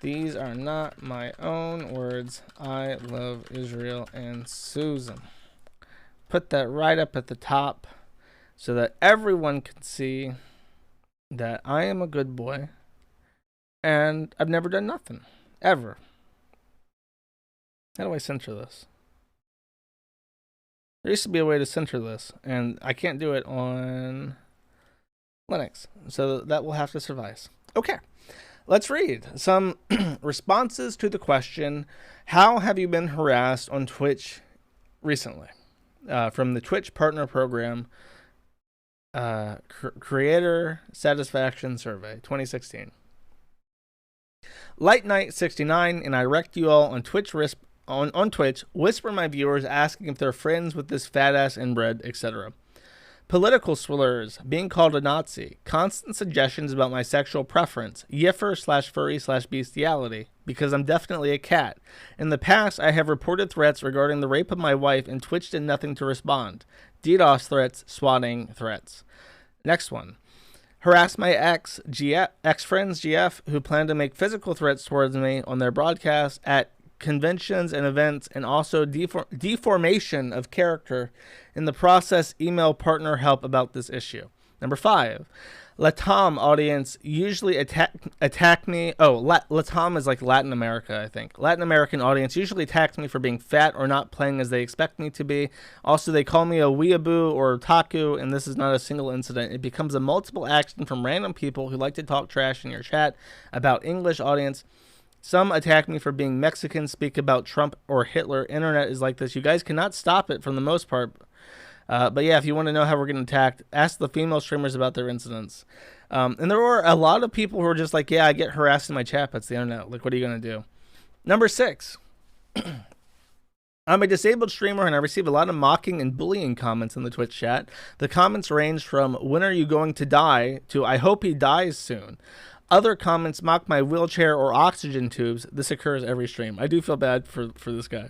These are not my own words. I love Israel and Susan. Put that right up at the top so that everyone can see that I am a good boy and I've never done nothing. Ever. How do I censor this? There used to be a way to censor this, and I can't do it on Linux. So that will have to suffice. Okay. Let's read some responses to the question, how have you been harassed on Twitch recently? From the Twitch Partner Program Creator Satisfaction Survey 2016. Light Knight 69, and I wrecked you all on Twitch. On Twitch, whisper my viewers asking if they're friends with this fat ass inbred, etc. Political slurs, being called a Nazi, constant suggestions about my sexual preference, yiffer/furry/bestiality, because I'm definitely a cat. In the past, I have reported threats regarding the rape of my wife, and Twitch did nothing to respond. DDoS threats, swatting threats. Next one. Harass my ex-friends GF, who plan to make physical threats towards me on their broadcasts at conventions and events, and also deformation of character. In the process, email partner help about this issue. Number 5. Latam audience usually attack me. Latam is like Latin America, I think. Latin American audience usually attacks me for being fat or not playing as they expect me to be. Also, they call me a weeaboo or otaku, and this is not a single incident. It becomes a multiple action from random people who like to talk trash in your chat about English audience. Some attack me for being Mexican, speak about Trump or Hitler. Internet is like this. You guys cannot stop it for the most part. But yeah, if you want to know how we're getting attacked, ask the female streamers about their incidents. And there were a lot of people who were just like, yeah, I get harassed in my chat. That's the internet. Like, what are you going to do? Number 6. I'm a disabled streamer, and I receive a lot of mocking and bullying comments in the Twitch chat. The comments range from, when are you going to die, to I hope he dies soon. Other comments mock my wheelchair or oxygen tubes. This occurs every stream. I do feel bad for this guy.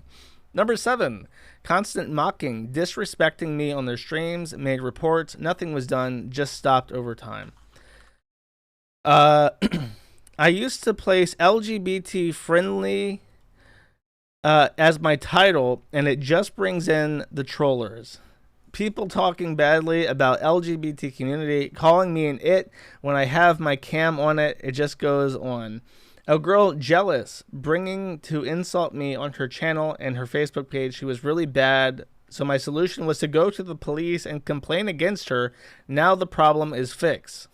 Number 7, constant mocking, disrespecting me on their streams, made reports. Nothing was done, just stopped over time. I used to place LGBT friendly as my title, and it just brings in the trollers. People talking badly about LGBT community, calling me an it when I have my cam on it. It just goes on. A girl jealous, bringing to insult me on her channel and her Facebook page. She was really bad, so my solution was to go to the police and complain against her. Now the problem is fixed.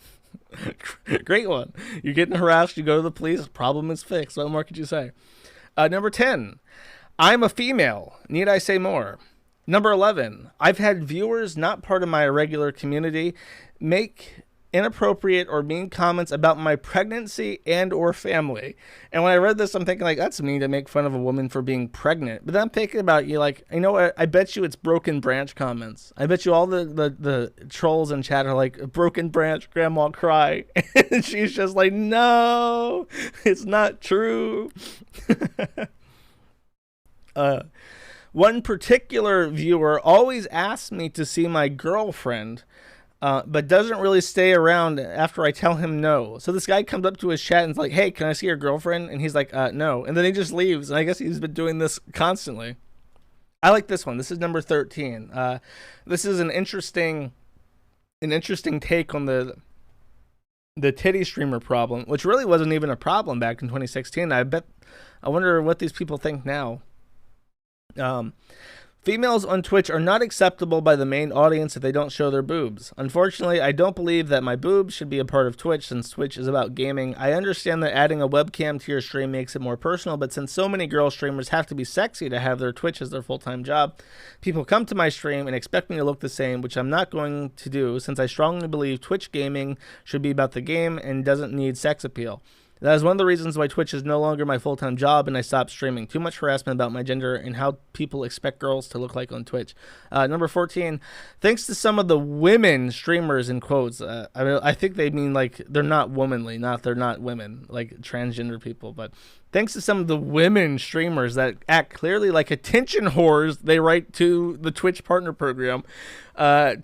Great one. You're getting harassed, you go to the police, problem is fixed. What more could you say? Number 10, I'm a female. Need I say more? Number 11, I've had viewers not part of my regular community make inappropriate or mean comments about my pregnancy and or family. And when I read this, I'm thinking like, that's mean to make fun of a woman for being pregnant. But then I'm thinking about you like, you know what? I bet you it's broken branch comments. I bet you all the trolls in chat are like, broken branch, grandma cry. And she's just like, no, it's not true. One particular viewer always asks me to see my girlfriend, but doesn't really stay around after I tell him no. So this guy comes up to his chat and is like, hey, can I see your girlfriend? And he's like, no. And then he just leaves. And I guess he's been doing this constantly. I like this one. This is number 13. This is an interesting take on the titty streamer problem, which really wasn't even a problem back in 2016. I wonder what these people think now. Females on Twitch are not acceptable by the main audience if they don't show their boobs. Unfortunately, I don't believe that my boobs should be a part of Twitch, since Twitch is about gaming. I understand that adding a webcam to your stream makes it more personal, but since so many girl streamers have to be sexy to have their Twitch as their full-time job, people come to my stream and expect me to look the same, which I'm not going to do, since I strongly believe Twitch gaming should be about the game and doesn't need sex appeal. That is one of the reasons why Twitch is no longer my full-time job and I stopped streaming. Too much harassment about my gender and how people expect girls to look like on Twitch. Number 14, thanks to some of the women streamers, in quotes. I think they mean like they're not womanly, they're not women, like transgender people. But thanks to some of the women streamers that act clearly like attention whores they write to the Twitch Partner Program,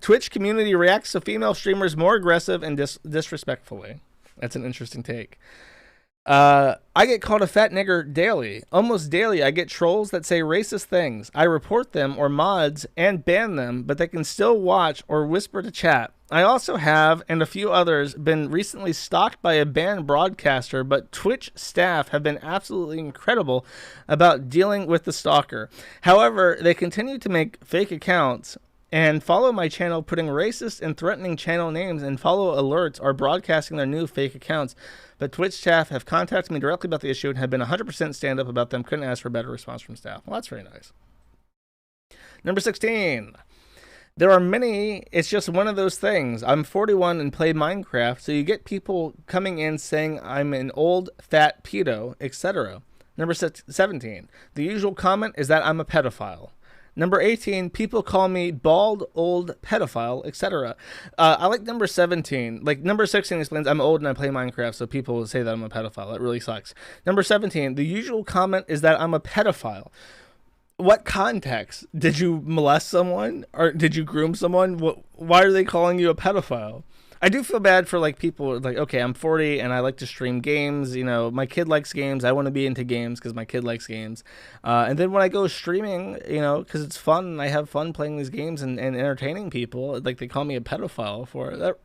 Twitch community reacts to female streamers more aggressive and disrespectfully. That's an interesting take. I get called a fat nigger daily. Almost daily, I get trolls that say racist things. I report them or mods and ban them, but they can still watch or whisper to chat. I also have, and a few others, been recently stalked by a banned broadcaster, but Twitch staff have been absolutely incredible about dealing with the stalker. However, they continue to make fake accounts and follow my channel putting racist and threatening channel names and follow alerts or broadcasting their new fake accounts. But Twitch staff have contacted me directly about the issue and have been 100% stand up about them. Couldn't ask for a better response from staff. Well, that's very nice. Number 16. There are many, it's just one of those things. I'm 41 and play Minecraft, so you get people coming in saying I'm an old, fat pedo, etc. Number 17. The usual comment is that I'm a pedophile. Number 18, people call me bald, old, pedophile, etc. I like number 17. Like, number 16 explains I'm old and I play Minecraft, so people will say that I'm a pedophile. That really sucks. Number 17, the usual comment is that I'm a pedophile. What context? Did you molest someone? Or did you groom someone? Why are they calling you a pedophile? I do feel bad for, like, people, like, okay, I'm 40 and I like to stream games. You know, my kid likes games. I want to be into games because my kid likes games. And then when I go streaming, you know, because it's fun and I have fun playing these games and entertaining people, like, they call me a pedophile for it.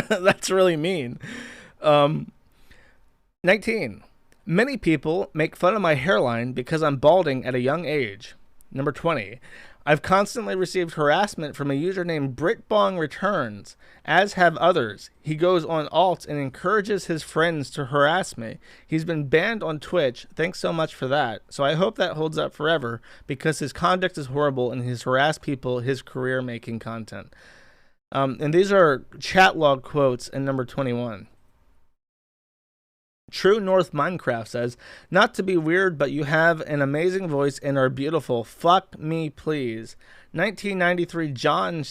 That's really mean. 19. Many people make fun of my hairline because I'm balding at a young age. Number 20. I've constantly received harassment from a user named BritBongReturns, as have others. He goes on alt and encourages his friends to harass me. He's been banned on Twitch. Thanks so much for that. So I hope that holds up forever because his conduct is horrible and he's harassed people his career making content. And these are chat log quotes in number 21. True North Minecraft says, not to be weird, but you have an amazing voice and are beautiful. Fuck me, please. 1993 Jean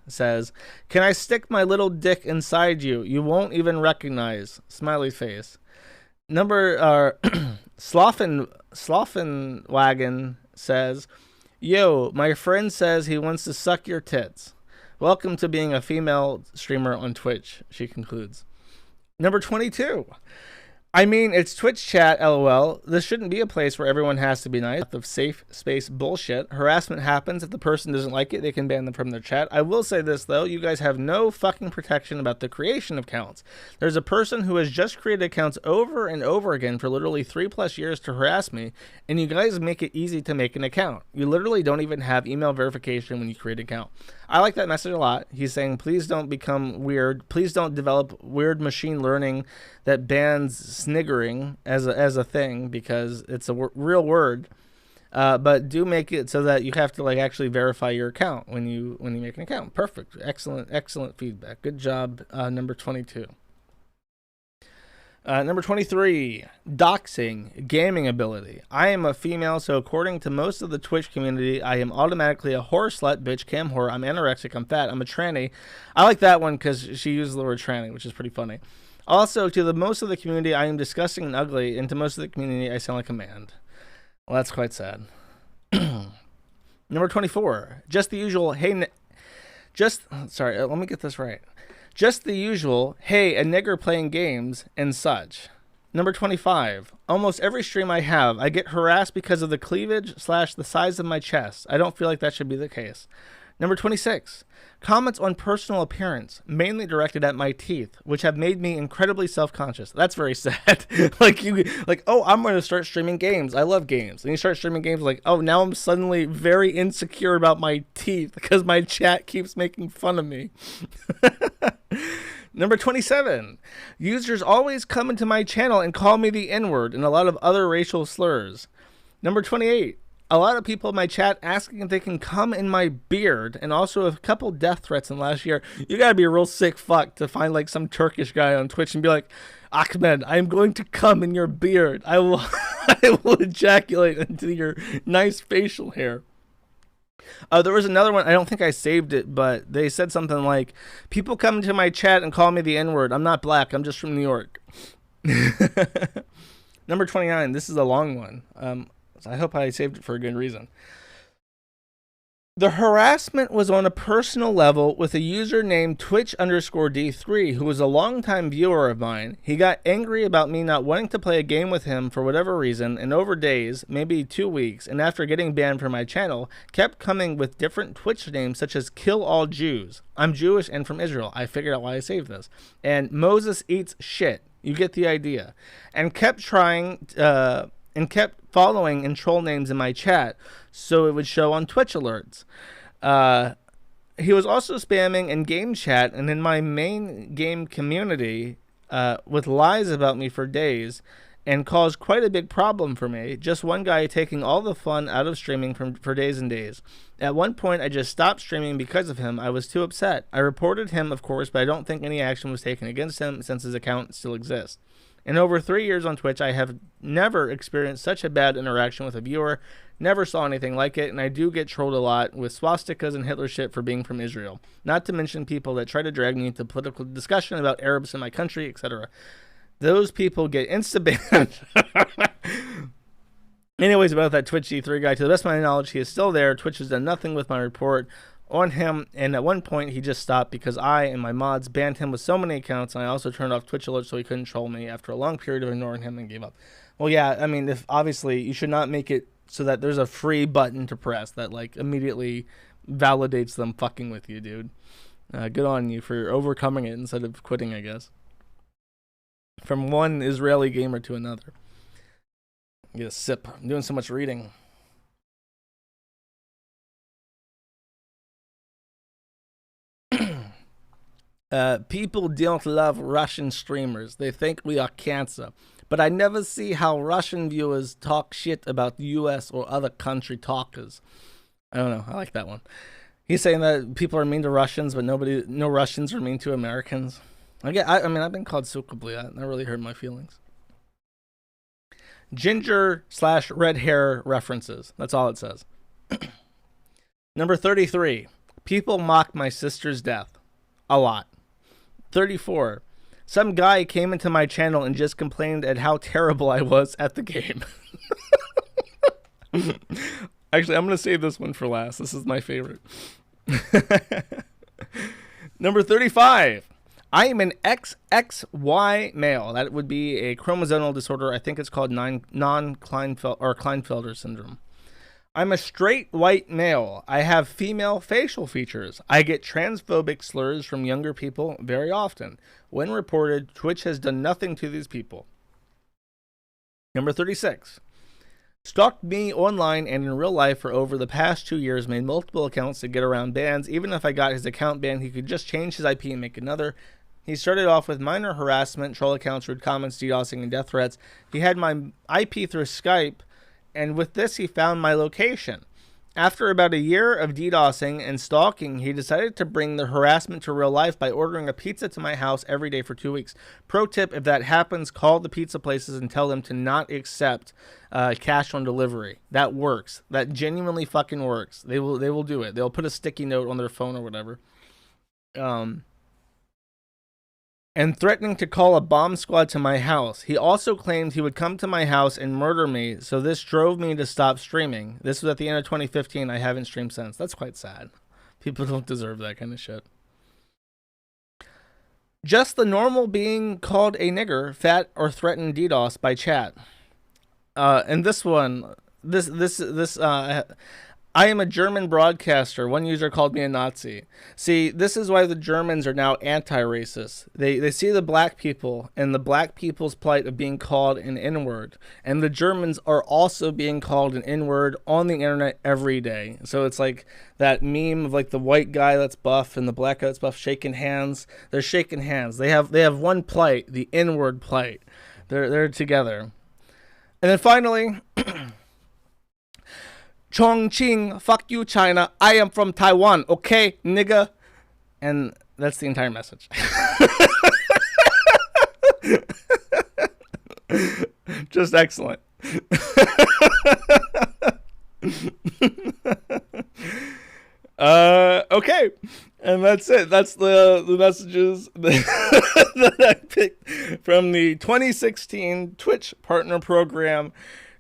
says, can I stick my little dick inside you? You won't even recognize. Smiley face. Number Slofenwagon says, yo, my friend says he wants to suck your tits. Welcome to being a female streamer on Twitch, she concludes. Number 22. I mean, it's Twitch chat, lol. This shouldn't be a place where everyone has to be nice. Of safe space bullshit. Harassment happens. If the person doesn't like it, they can ban them from their chat. I will say this, though. You guys have no fucking protection about the creation of accounts. There's a person who has just created accounts over and over again for literally 3+ years to harass me, and you guys make it easy to make an account. You literally don't even have email verification when you create an account. I like that message a lot. He's saying, please don't become weird. Please don't develop weird machine learning that bans sniggering as a thing, because it's a real word. But do make it so that you have to, like, actually verify your account when you make an account. Perfect. Excellent feedback. Good job. Number 22. Number 23, doxing, gaming ability. I am a female, so according to most of the Twitch community, I am automatically a whore, slut, bitch, cam whore. I'm anorexic, I'm fat, I'm a tranny. I like that one because she used the word tranny, which is pretty funny. Also, to the most of the community, I am disgusting and ugly, and to most of the community, I sound like a man. Well, that's quite sad. Number 24, just the usual, hey, sorry, let me get this right. Just the usual, hey, a nigger playing games, and such. Number 25. Almost every stream I have, I get harassed because of the cleavage / the size of my chest. I don't feel like that should be the case. Number 26. Comments on personal appearance, mainly directed at my teeth, which have made me incredibly self-conscious. That's very sad. Oh, I'm going to start streaming games. I love games. And you start streaming games like, oh, now I'm suddenly very insecure about my teeth because my chat keeps making fun of me. Number 27. Users always come into my channel and call me the N-word and a lot of other racial slurs. Number 28. A lot of people in my chat asking if they can come in my beard, and also a couple death threats in last year. You gotta be a real sick fuck to find like some Turkish guy on Twitch and be like, Ahmed, I'm going to come in your beard. I will ejaculate into your nice facial hair. There was another one. I don't think I saved it, but they said something like, people come into my chat and call me the N-word. I'm not black. I'm just from New York. Number 29. This is a long one. I hope I saved it for a good reason. The harassment was on a personal level with a user named Twitch_D3, who was a longtime viewer of mine. He got angry about me not wanting to play a game with him for whatever reason, and over days, maybe 2 weeks, and after getting banned from my channel, kept coming with different Twitch names such as Kill All Jews. I'm Jewish and from Israel. I figured out why I saved this. And Moses Eats Shit. You get the idea. And kept following and troll names in my chat, so it would show on Twitch alerts. He was also spamming in game chat and in my main game community with lies about me for days, and caused quite a big problem for me. Just one guy taking all the fun out of streaming for days and days. At one point, I just stopped streaming because of him. I was too upset. I reported him, of course, but I don't think any action was taken against him since his account still exists. In over 3 years on Twitch, I have never experienced such a bad interaction with a viewer, never saw anything like it, and I do get trolled a lot with swastikas and Hitler shit for being from Israel. Not to mention people that try to drag me into political discussion about Arabs in my country, etc. Those people get insta-banned. Anyways, about that Twitch E3 guy, to the best of my knowledge, he is still there. Twitch has done nothing with my report on him, and at one point he just stopped because I and my mods banned him with so many accounts, and I also turned off Twitch alerts so he couldn't troll me after a long period of ignoring him and gave up. Well, yeah, I mean, if obviously you should not make it so that there's a free button to press that like immediately validates them fucking with you, dude. Good on you for overcoming it instead of quitting, I guess. From one Israeli gamer to another. Get a sip. I'm doing so much reading. People don't love Russian streamers. They think we are cancer. But I never see how Russian viewers talk shit about US or other country talkers. I don't know. I like that one. He's saying that people are mean to Russians, but no Russians are mean to Americans. I mean, I've been called Sukabli. That really hurt my feelings. Ginger/red hair references. That's all it says. Number 33. People mock my sister's death. A lot. 34. Some guy came into my channel and just complained at how terrible I was at the game. Actually, I'm going to save this one for last. This is my favorite. Number 35. I am an XXY male. That would be a chromosomal disorder. I think it's called Klinefelter syndrome. I'm a straight white male. I have female facial features. I get transphobic slurs from younger people very often. When reported, Twitch has done nothing to these people. Number 36. Stalked me online and in real life for over the past 2 years, made multiple accounts to get around bans. Even if I got his account banned, he could just change his IP and make another. He started off with minor harassment, troll accounts, rude comments, DDoSing, and death threats. He had my IP through Skype, and with this he found my location. After about a year of DDoSing and stalking, he decided to bring the harassment to real life by ordering a pizza to my house every day for 2 weeks. Pro tip, if that happens, call the pizza places and tell them to not accept cash on delivery. That works. That genuinely fucking works. They will do it. They'll put a sticky note on their phone or whatever. And threatening to call a bomb squad to my house. He also claimed he would come to my house and murder me, so this drove me to stop streaming. This was at the end of 2015. I haven't streamed since. That's quite sad. People don't deserve that kind of shit. Just the normal being called a nigger, fat, or threatened DDoS by chat. And this one, I am a German broadcaster. One user called me a Nazi. See, this is why the Germans are now anti-racist. They see the black people and the black people's plight of being called an N-word. And the Germans are also being called an N-word on the internet every day. So it's like that meme of like the white guy that's buff and the black guy that's buff shaking hands. They're shaking hands. They have one plight, the N-word plight. They're together. And then finally... Chongqing, fuck you, China. I am from Taiwan, okay, nigga? And that's the entire message. Just excellent. Okay. And that's it. That's the messages that I picked from the 2016 Twitch Partner Program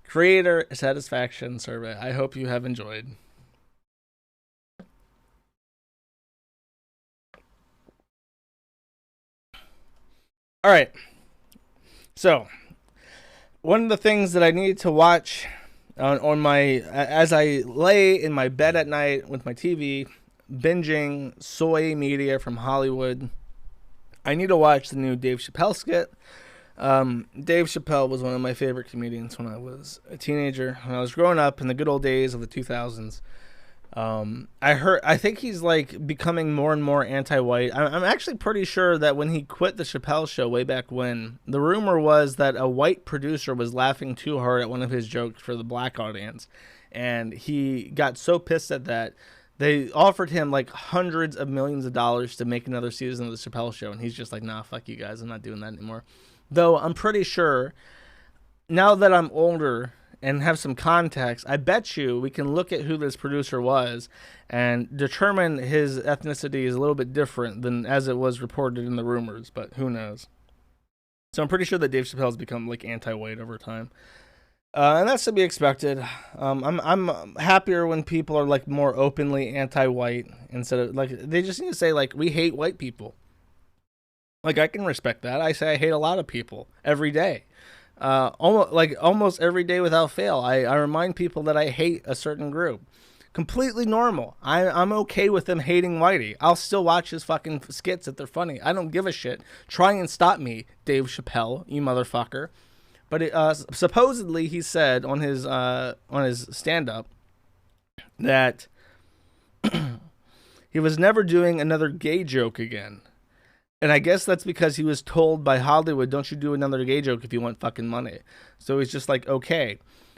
Creator Satisfaction Survey. I hope you have enjoyed. All right. So, one of the things that I need to watch on my as I lay in my bed at night with my TV, binging soy media from Hollywood, I need to watch the new Dave Chappelle skit. Dave Chappelle was one of my favorite comedians when I was a teenager. When I was growing up in the good old days of the 2000s. I think he's like becoming more and more anti-white. I'm actually pretty sure that when he quit the Chappelle Show way back when, the rumor was that a white producer was laughing too hard at one of his jokes for the black audience. And he got so pissed at that, they offered him like hundreds of millions of dollars to make another season of the Chappelle Show. And he's just like, nah, fuck you guys. I'm not doing that anymore. Though I'm pretty sure now that I'm older and have some context, I bet you we can look at who this producer was and determine his ethnicity is a little bit different than as it was reported in the rumors, but who knows. So I'm pretty sure that Dave Chappelle's become like anti-white over time. And that's to be expected. I'm happier when people are like more openly anti-white instead of like they just need to say like we hate white people. Like I can respect that. I say I hate a lot of people every day. Almost every day without fail. I remind people that I hate a certain group. Completely normal. I'm okay with them hating Whitey. I'll still watch his fucking skits if they're funny. I don't give a shit. Try and stop me, Dave Chappelle, you motherfucker. But supposedly he said on his stand-up that he was never doing another gay joke again. And I guess that's because he was told by Hollywood, don't you do another gay joke if you want fucking money. So he's just like, okay.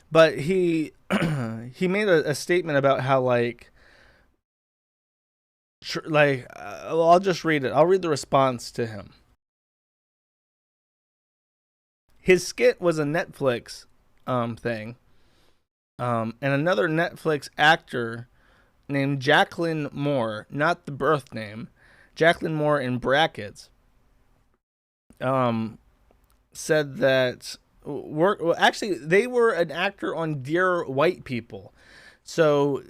But he he made a statement about how I'll just read it. I'll read the response to him. His skit was a Netflix thing. And another Netflix actor named Jacqueline Moore, not the birth name, Jacqueline Moore in brackets, said that actually they were an actor on Dear White People. So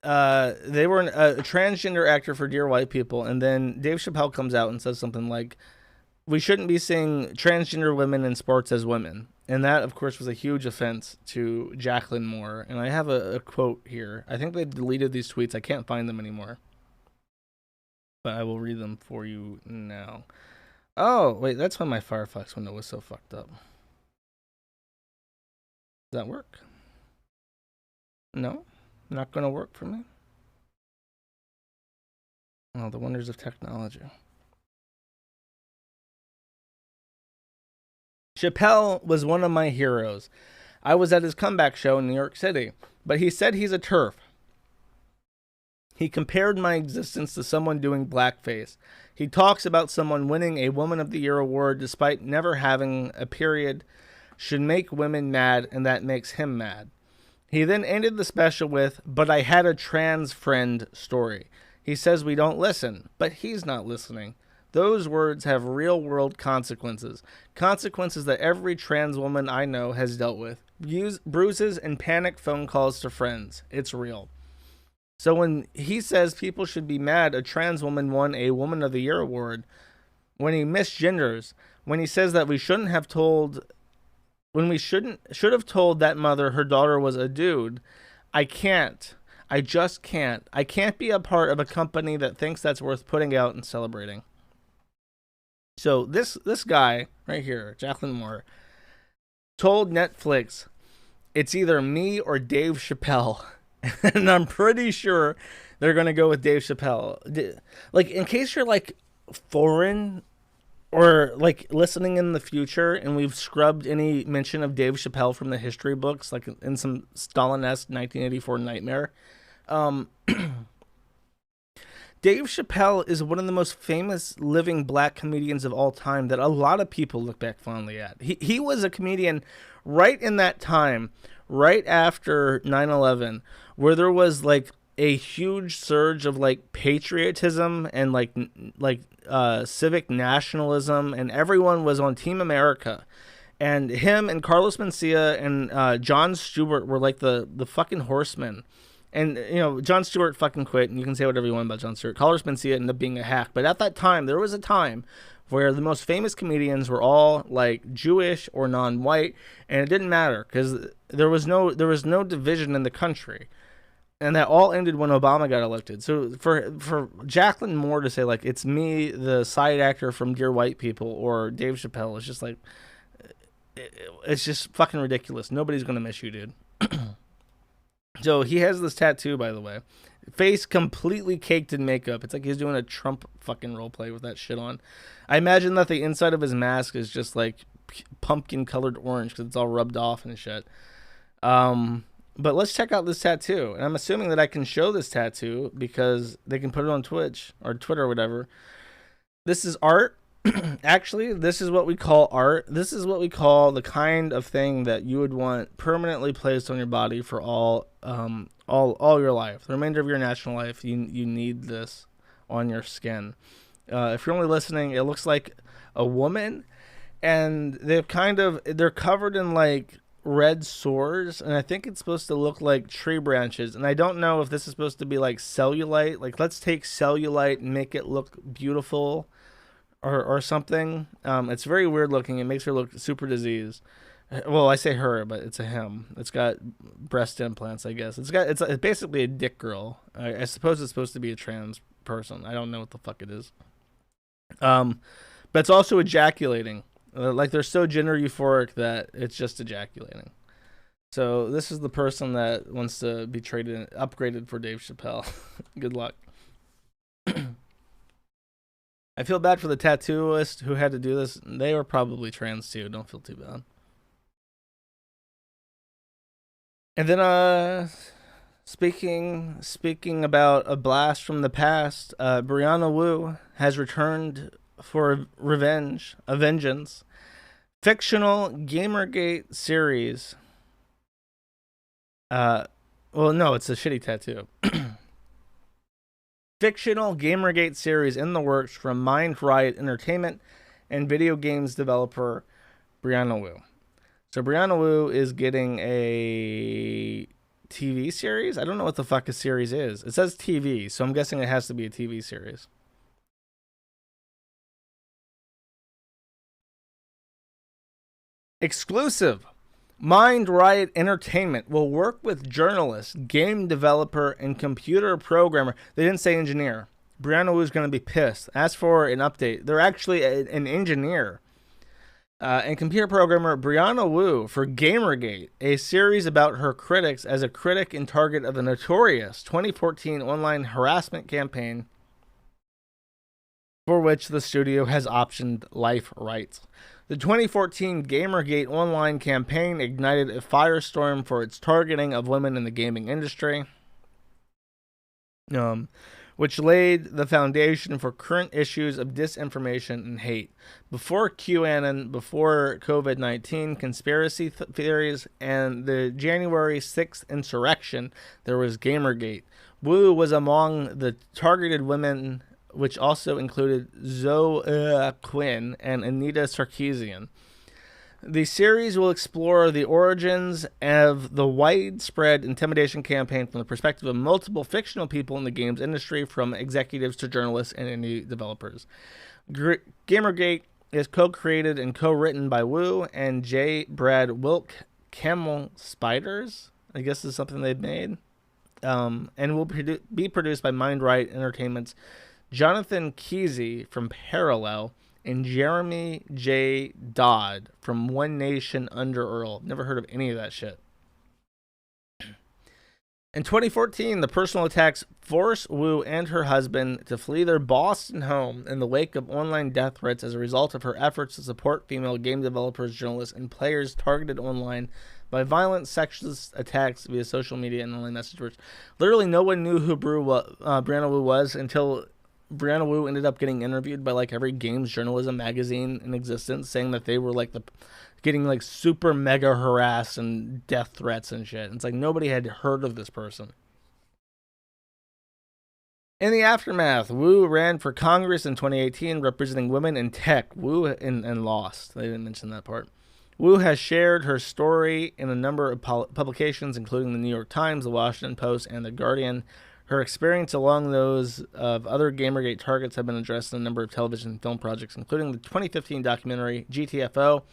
they were a transgender actor for Dear White People, and then Dave Chappelle comes out and says something like, we shouldn't be seeing transgender women in sports as women. And that, of course, was a huge offense to Jacqueline Moore. And I have a quote here. I think they deleted these tweets. I can't find them anymore. But I will read them for you now. Oh, wait, that's why my Firefox window was so fucked up. Does that work? No? Not going to work for me? Oh, the wonders of technology. Chappelle was one of my heroes. I was at his comeback show in New York City, but he said he's a TERF. He compared my existence to someone doing blackface. He talks about someone winning a Woman of the Year award despite never having a period should make women mad, and that makes him mad. He then ended the special with, but I had a trans friend story. He says we don't listen, but he's not listening. Those words have real-world consequences. Consequences that every trans woman I know has dealt with. Bruises and panic phone calls to friends. It's real. So when he says people should be mad a trans woman won a Woman of the Year award, when he misgenders, when he says that we shouldn't have told, when we should have told that mother her daughter was a dude, I can't. I just can't. I can't be a part of a company that thinks that's worth putting out and celebrating. So this guy right here, Jacqueline Moore, told Netflix it's either me or Dave Chappelle. And I'm pretty sure they're going to go with Dave Chappelle. Like, in case you're, like, foreign or, like, listening in the future and we've scrubbed any mention of Dave Chappelle from the history books, like in some Stalin-esque 1984 nightmare, Dave Chappelle is one of the most famous living black comedians of all time that a lot of people look back fondly at. He was a comedian right in that time, right after 9/11, where there was like a huge surge of like patriotism and like civic nationalism, and everyone was on Team America. And him and Carlos Mencia and Jon Stewart were like the fucking horsemen. And, you know, Jon Stewart fucking quit, and you can say whatever you want about Jon Stewart. Carlos Mencia ended up being a hack. But at that time, there was a time where the most famous comedians were all, like, Jewish or non-white, and it didn't matter, because there was no division in the country. And that all ended when Obama got elected. So for Jacqueline Moore to say, like, it's me, the side actor from Dear White People, or Dave Chappelle, it's just like, it's just fucking ridiculous. Nobody's going to miss you, dude. So he has this tattoo, by the way. Face completely caked in makeup. It's like he's doing a Trump fucking roleplay with that shit on. I imagine that the inside of his mask is just like pumpkin colored orange because it's all rubbed off and shit. But let's check out this tattoo. And I'm assuming that I can show this tattoo because they can put it on Twitch or Twitter or whatever. This is art. Actually, this is what we call art. This is what we call the kind of thing that you would want permanently placed on your body for all your life. The remainder of your natural life, you need this on your skin. If you're only listening, it looks like a woman, and they're covered in like red sores, and I think it's supposed to look like tree branches, and I don't know if this is supposed to be like cellulite, like let's take cellulite and make it look beautiful or something. It's very weird looking. It makes her look super diseased. Well, I say her, but it's a him. It's got breast implants, I guess. It's basically a dick girl. I suppose it's supposed to be a trans person. I don't know what the fuck it is. But it's also ejaculating. Like they're so gender euphoric that it's just ejaculating. So this is the person that wants to be upgraded for Dave Chappelle. Good luck. I feel bad for the tattooist who had to do this. They were probably trans too. Don't feel too bad. And then, speaking about a blast from the past, Brianna Wu has returned for a vengeance. Fictional Gamergate series. Well, no, it's a shitty tattoo. Fictional Gamergate series in the works from Mind Riot Entertainment and video games developer Brianna Wu. So Brianna Wu is getting a TV series? I don't know what the fuck a series is. It says TV, so I'm guessing it has to be a TV series. Exclusive. Mind Riot Entertainment will work with journalist, game developer, and computer programmer. They didn't say engineer. Brianna Wu is going to be pissed. As for an update, they're actually an engineer and computer programmer Brianna Wu for Gamergate, a series about her critics as a critic and target of the notorious 2014 online harassment campaign for which the studio has optioned life rights. The 2014 Gamergate online campaign ignited a firestorm for its targeting of women in the gaming industry, which laid the foundation for current issues of disinformation and hate. Before QAnon, before COVID-19, conspiracy theories, and the January 6th insurrection, there was Gamergate. Wu was among the targeted women, which also included Zoe Quinn and Anita Sarkeesian. The series will explore the origins of the widespread intimidation campaign from the perspective of multiple fictional people in the games industry, from executives to journalists and indie developers. Gamergate is co-created and co-written by Wu and J. Brad Wilk Camel Spiders. I guess this is something they've made. And will be produced by Mind Riot Entertainment's Jonathan Kesey from Parallel and Jeremy J. Dodd from One Nation Under Earl. Never heard of any of that shit. In 2014, the personal attacks forced Wu and her husband to flee their Boston home in the wake of online death threats as a result of her efforts to support female game developers, journalists, and players targeted online by violent sexist attacks via social media and online message boards. Literally, no one knew who Brianna Wu was until Brianna Wu ended up getting interviewed by like every games journalism magazine in existence, saying that they were like getting like super mega harassed and death threats and shit. It's like nobody had heard of this person. In the aftermath, Wu ran for Congress in 2018 representing women in tech. Wu and lost. They didn't mention that part. Wu has shared her story in a number of publications, including the New York Times, the Washington Post, and the Guardian. Her experience along those of other Gamergate targets have been addressed in a number of television and film projects, including the 2015 documentary GTFO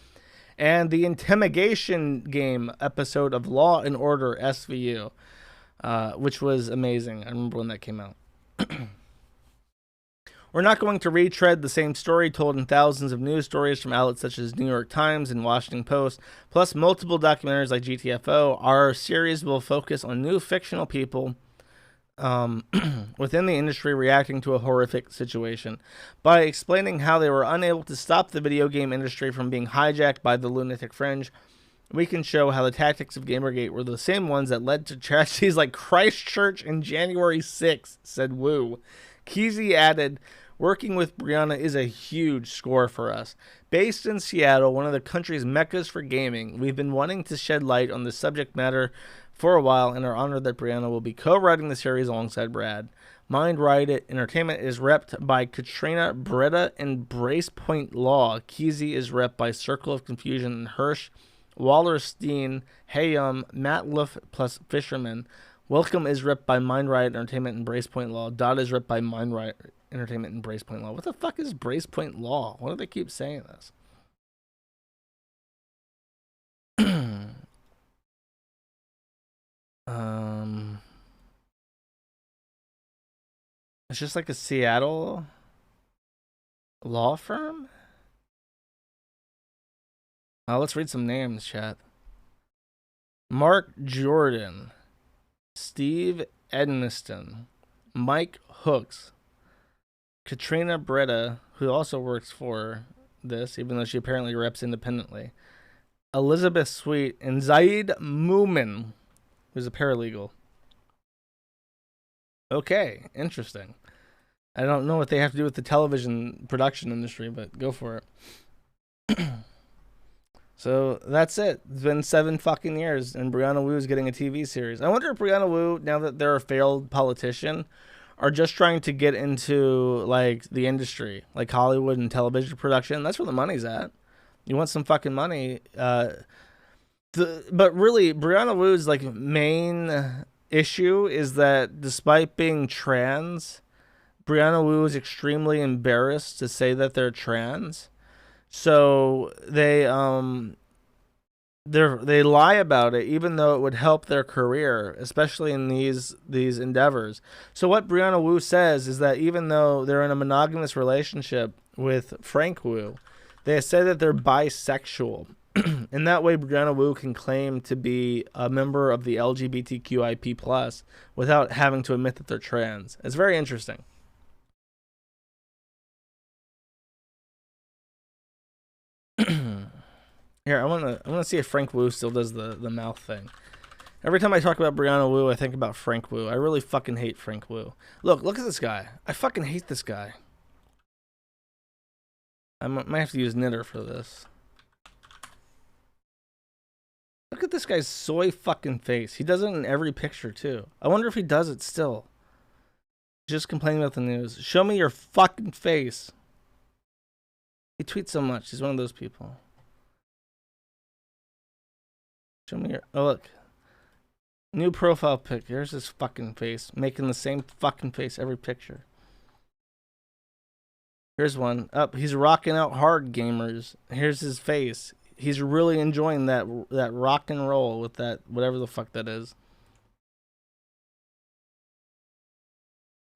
and the Intimidation Game episode of Law and Order SVU. which was amazing. I remember when that came out. We're not going to retread the same story told in thousands of news stories from outlets such as New York Times and Washington Post, plus multiple documentaries like GTFO. Our series will focus on new fictional people within the industry reacting to a horrific situation by explaining how they were unable to stop the video game industry from being hijacked by the lunatic fringe. We can show how the tactics of Gamergate were the same ones that led to tragedies like Christchurch and January 6th, said Wu. Kesey added, working with Brianna is a huge score for us. Based in Seattle, one of the country's meccas for gaming, we've been wanting to shed light on the subject matter for a while and are honored that Brianna will be co-writing the series alongside Brad. Mind Riot Entertainment is repped by Katrina Breda and Bracepoint Law. Kesey is repped by Circle of Confusion and Hirsch. Wallerstein, Hayum, Matt Luff plus Fisherman. Welcome is ripped by Mind Riot Entertainment and Bracepoint Law. Dot is ripped by Mind Riot Entertainment and Bracepoint Law. What the fuck is Bracepoint Law? Why do they keep saying this? It's just like a Seattle law firm? Let's read some names, chat. Mark Jordan. Steve Edmiston, Mike Hooks, Katrina Breda, who also works for this, even though she apparently reps independently, Elizabeth Sweet, and Zaid Moomin, who's a paralegal. Okay, interesting. I don't know what they have to do with the television production industry, but go for it. So that's it. It's been 7 fucking years, and Brianna Wu is getting a TV series. I wonder if Brianna Wu, now that they're a failed politician, are just trying to get into like the industry, like Hollywood and television production. That's where the money's at. You want some fucking money. But really, Brianna Wu's like main issue is that despite being trans, Brianna Wu is extremely embarrassed to say that they're trans. So they lie about it, even though it would help their career, especially in these endeavors. So what Brianna Wu says is that even though they're in a monogamous relationship with Frank Wu, they say that they're bisexual. In that way, Brianna Wu can claim to be a member of the LGBTQIP+ without having to admit that they're trans. It's very interesting. Here, I want to see if Frank Wu still does the mouth thing. Every time I talk about Brianna Wu, I think about Frank Wu. I really fucking hate Frank Wu. Look at this guy. I fucking hate this guy. I might have to use Knitter for this. Look at this guy's soy fucking face. He does it in every picture, too. I wonder if he does it still. Just complaining about the news. Show me your fucking face. He tweets so much. He's one of those people. Show me your... Oh, look. New profile pic. Here's his fucking face. Making the same fucking face every picture. Here's one. Up. He's rocking out hard, gamers. Here's his face. He's really enjoying that rock and roll with that, whatever the fuck that is.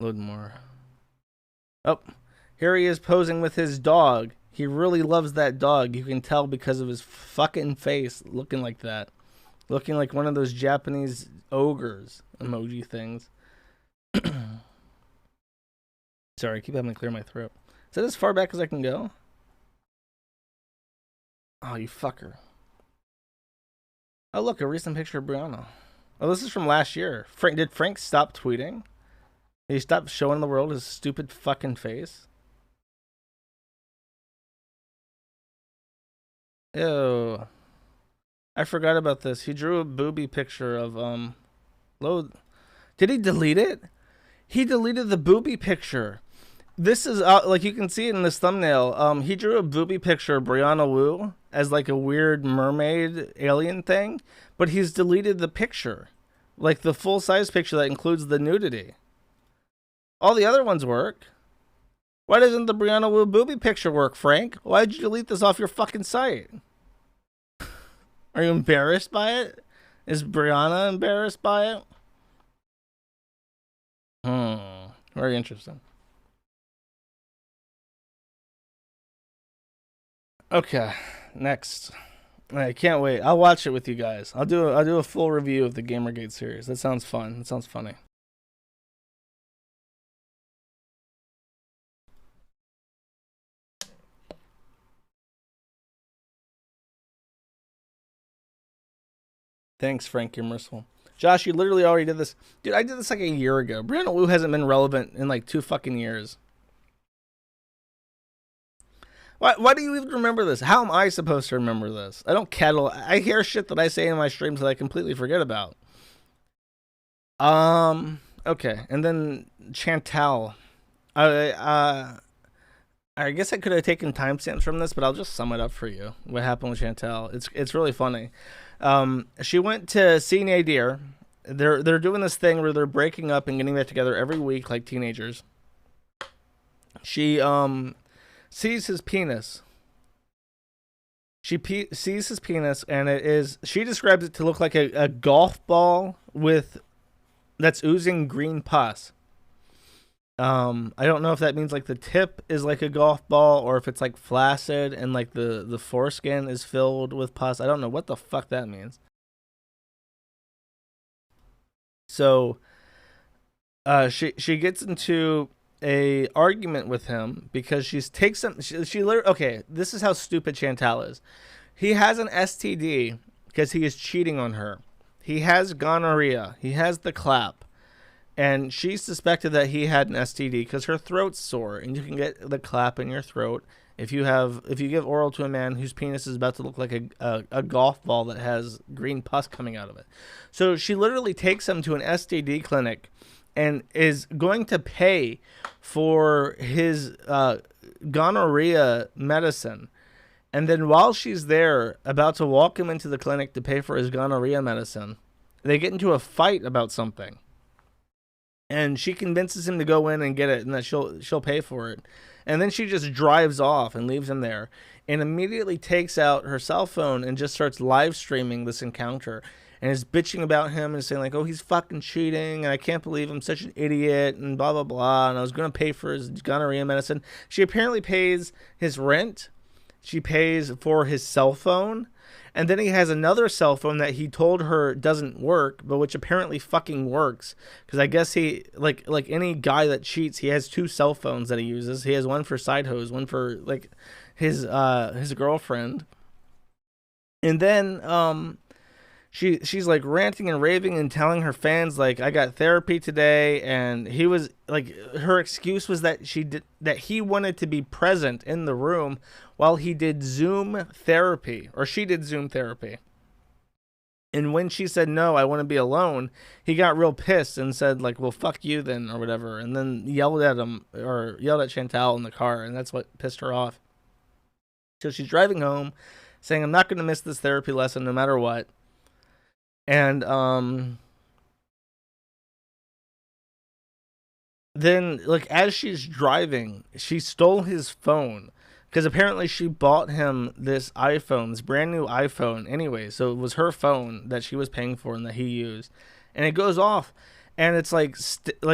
Load more. Oh. Here he is posing with his dog. He really loves that dog. You can tell because of his fucking face looking like that. Looking like one of those Japanese ogres emoji things. Sorry, I keep having to clear my throat. Is that as far back as I can go? Oh, you fucker. Oh, look, a recent picture of Brianna. Oh, this is from last year. Did Frank stop tweeting? Did he stop showing the world his stupid fucking face? Ew. I forgot about this. He drew a booby picture of load. Did he delete it? He deleted the booby picture. This is like you can see it in this thumbnail. He drew a booby picture of Brianna Wu as like a weird mermaid alien thing, but he's deleted the picture, like the full size picture that includes the nudity. All the other ones work. Why doesn't the Brianna Wu booby picture work, Frank? Why'd you delete this off your fucking site? Are you embarrassed by it? Is Brianna embarrassed by it? Very interesting. Okay, next. I can't wait. I'll watch it with you guys. I'll do a full review of the Gamergate series. That sounds fun. That sounds funny. Thanks, Frank. You're merciful. Josh, you literally already did this. Dude, I did this like a year ago. Brandon Wu hasn't been relevant in like 2 fucking years. Why do you even remember this? How am I supposed to remember this? I don't kettle. I hear shit that I say in my streams that I completely forget about. Okay. And then Chantal. I guess I could have taken timestamps from this, but I'll just sum it up for you. What happened with Chantal? It's really funny. She went to see Nadir. They're doing this thing where they're breaking up and getting back together every week like teenagers. She sees his penis. She sees his penis, and she describes it to look like a golf ball that's oozing green pus. I don't know if that means like the tip is like a golf ball or if it's like flaccid and like the foreskin is filled with pus. I don't know what the fuck that means. So she gets into a argument with him because she literally, okay, this is how stupid Chantal is. He has an STD because he is cheating on her. He has gonorrhea. He has the clap. And she suspected that he had an STD because her throat's sore, and you can get the clap in your throat if you give oral to a man whose penis is about to look like a golf ball that has green pus coming out of it. So she literally takes him to an STD clinic and is going to pay for his gonorrhea medicine. And then while she's there, about to walk him into the clinic to pay for his gonorrhea medicine, they get into a fight about something. And she convinces him to go in and get it and that she'll pay for it. And then she just drives off and leaves him there and immediately takes out her cell phone and just starts live streaming this encounter and is bitching about him and saying like, oh, he's fucking cheating and I can't believe I'm such an idiot and blah, blah, blah. And I was going to pay for his gonorrhea medicine. She apparently pays his rent. She pays for his cell phone. And then he has another cell phone that he told her doesn't work, but which apparently fucking works. Because I guess he, like any guy that cheats, he has 2 cell phones that he uses. He has one for side hose, one for like his girlfriend. And then she's like ranting and raving and telling her fans like, I got therapy today, and he was like, her excuse was that he wanted to be present in the room while he did Zoom therapy, or she did Zoom therapy. And when she said, no, I want to be alone, he got real pissed and said like, well, fuck you then, or whatever. And then yelled at Chantal in the car. And that's what pissed her off. So she's driving home saying, I'm not going to miss this therapy lesson no matter what. And then like as she's driving, she stole his phone. Because apparently she bought him this iPhone, this brand new iPhone anyway. So it was her phone that she was paying for and that he used. And it goes off. And it's like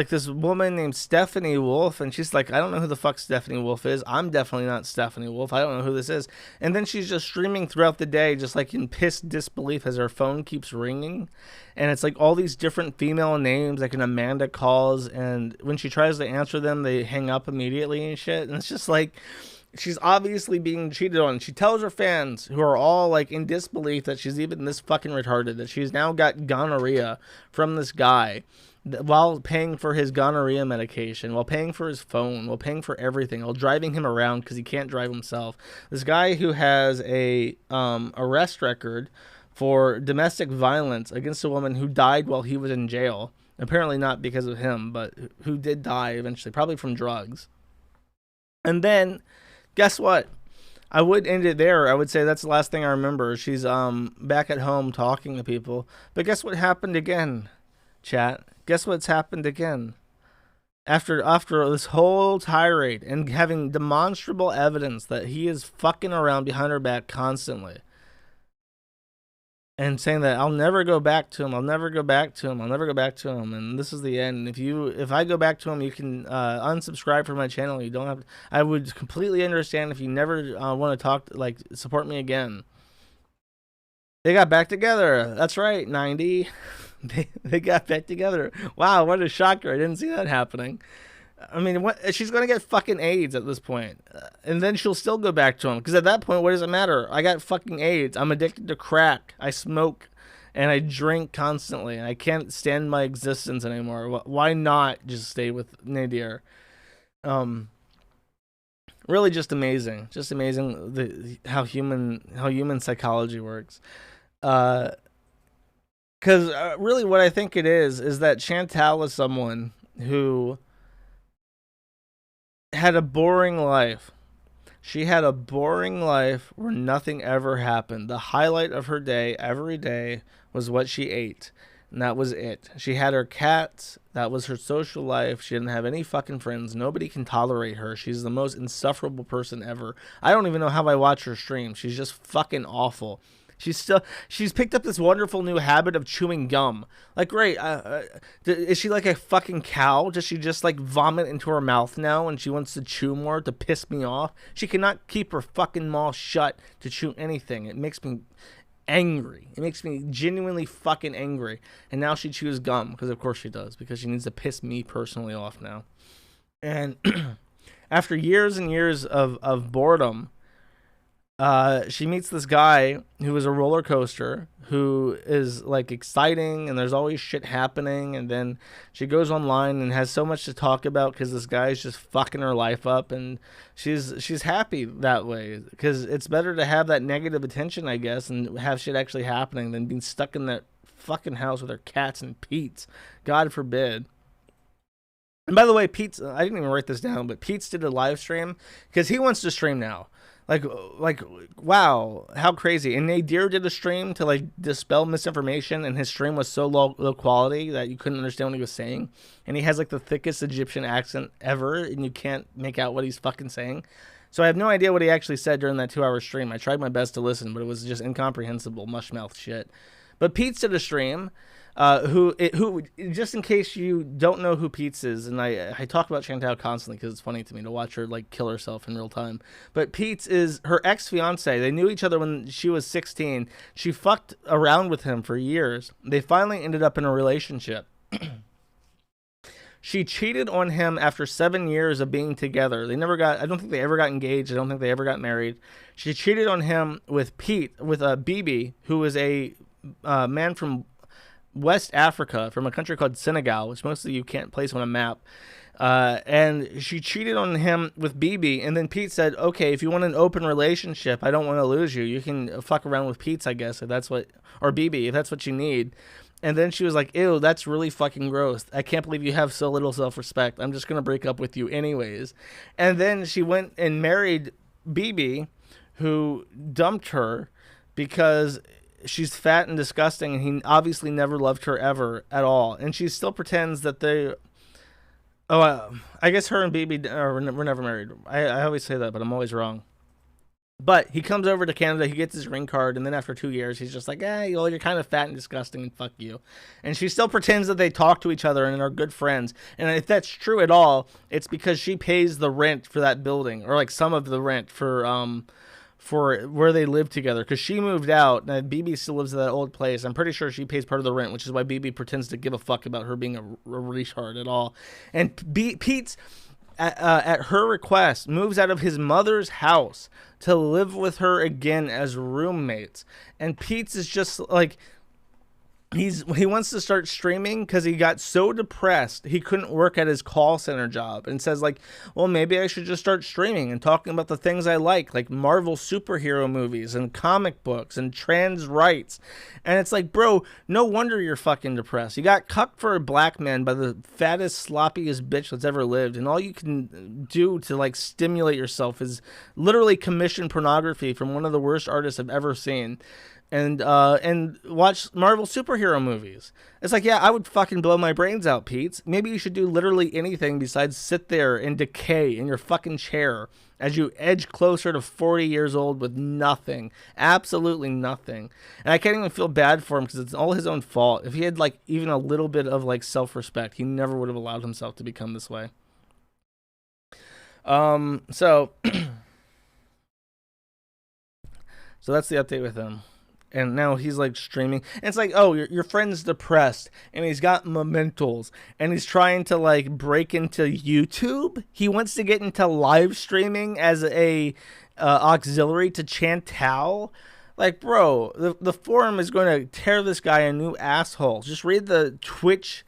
this woman named Stephanie Wolf. And she's like, I don't know who the fuck Stephanie Wolf is. I'm definitely not Stephanie Wolf. I don't know who this is. And then she's just streaming throughout the day, just like in pissed disbelief as her phone keeps ringing. And it's like all these different female names, like an Amanda calls. And when she tries to answer them, they hang up immediately and shit. And it's just like, she's obviously being cheated on. She tells her fans, who are all like in disbelief, that she's even this fucking retarded, that she's now got gonorrhea from this guy while paying for his gonorrhea medication, while paying for his phone, while paying for everything, while driving him around because he can't drive himself. This guy who has a arrest record for domestic violence against a woman who died while he was in jail. Apparently not because of him, but who did die eventually, probably from drugs. And then guess what? I would end it there. I would say that's the last thing I remember. She's back at home talking to people. But guess what happened again, chat? Guess what's happened again? After this whole tirade and having demonstrable evidence that he is fucking around behind her back constantly. and saying that I'll never go back to him. I'll never go back to him. I'll never go back to him. And this is the end. If I go back to him, you can unsubscribe from my channel. You don't have. I would completely understand if you never want to talk, like, support me again. They got back together. That's right, 90. They got back together. Wow, what a shocker! I didn't see that happening. I mean, what? She's gonna get fucking AIDS at this point, and then she'll still go back to him. Because at that point, what does it matter? I got fucking AIDS. I'm addicted to crack. I smoke, and I drink constantly. And I can't stand my existence anymore. Why not just stay with Nadir? Really, just amazing. Just amazing how human psychology works. Because really, what I think it is that Chantal was someone who had a boring life. She had a boring life where nothing ever happened. The highlight of her day every day was what she ate, and that was it. She had her cats. That was her social life. She didn't have any fucking friends. Nobody can tolerate her. She's the most insufferable person ever. I don't even know how I watch her stream. She's just fucking awful. She's picked up this wonderful new habit of chewing gum. Like, great. Is she like a fucking cow? Does she just like vomit into her mouth now and she wants to chew more to piss me off? She cannot keep her fucking mouth shut to chew anything. It makes me angry. It makes me genuinely fucking angry. And now she chews gum, because of course she does, because she needs to piss me personally off now. And after years and years of boredom, she meets this guy who is a roller coaster, who is like exciting, and there's always shit happening. And then she goes online and has so much to talk about because this guy is just fucking her life up, and she's happy that way, because it's better to have that negative attention, I guess, and have shit actually happening than being stuck in that fucking house with her cats and Pete's. God forbid. And by the way, Pete's, I didn't even write this down, but Pete's did a live stream because he wants to stream now. Like, wow, how crazy. And Nadir did a stream to, like, dispel misinformation, and his stream was so low quality that you couldn't understand what he was saying. And he has, like, the thickest Egyptian accent ever, and you can't make out what he's fucking saying. So I have no idea what he actually said during that 2-hour stream. I tried my best to listen, but it was just incomprehensible mushmouth shit. But Pete's did a stream, who just in case you don't know who Pete's is, and I talk about Chantal constantly because it's funny to me to watch her like kill herself in real time. But Pete's is her ex-fiance. They knew each other when she was 16. She fucked around with him for years. They finally ended up in a relationship. She cheated on him after 7 years of being together. I don't think they ever got engaged. I don't think they ever got married. She cheated on him with Bibi, who is a man from West Africa, from a country called Senegal, which most of you can't place on a map. And she cheated on him with Bibi, and then Pete said, okay, if you want an open relationship, I don't want to lose you. You can fuck around with Pete's, I guess, or Bibi, if that's what you need. And then she was like, ew, that's really fucking gross. I can't believe you have so little self-respect. I'm just going to break up with you anyways. And then she went and married Bibi, who dumped her because she's fat and disgusting, and he obviously never loved her ever at all. And she still pretends that they... I guess her and Bibi were never married. I always say that, but I'm always wrong. But he comes over to Canada, he gets his green card, and then after 2 years, he's just like, you're kind of fat and disgusting, and fuck you. And she still pretends that they talk to each other and are good friends. And if that's true at all, it's because she pays the rent for that building, or like some of the rent for where they live together, because she moved out and Bibi still lives at that old place. I'm pretty sure she pays part of the rent, which is why Bibi pretends to give a fuck about her being a retard at all. And Pete's, at her request, moves out of his mother's house to live with her again as roommates. And Pete's is just like... He wants to start streaming because he got so depressed he couldn't work at his call center job, and says like, well, maybe I should just start streaming and talking about the things I like Marvel superhero movies and comic books and trans rights. And it's like, bro, no wonder you're fucking depressed. You got cucked for a black man by the fattest, sloppiest bitch that's ever lived, and all you can do to like stimulate yourself is literally commission pornography from one of the worst artists I've ever seen. and watch Marvel superhero movies. It's like, yeah, I would fucking blow my brains out, Pete. Maybe you should do literally anything besides sit there and decay in your fucking chair as you edge closer to 40 years old with nothing, absolutely nothing. And I can't even feel bad for him because it's all his own fault. If he had like even a little bit of like self-respect, he never would have allowed himself to become this way. So that's the update with him. And now he's like streaming. And it's like, oh, your friend's depressed and he's got mementos and he's trying to like break into YouTube. He wants to get into live streaming as a auxiliary to Chantal. Like, bro, the forum is going to tear this guy a new asshole. Just read the Twitch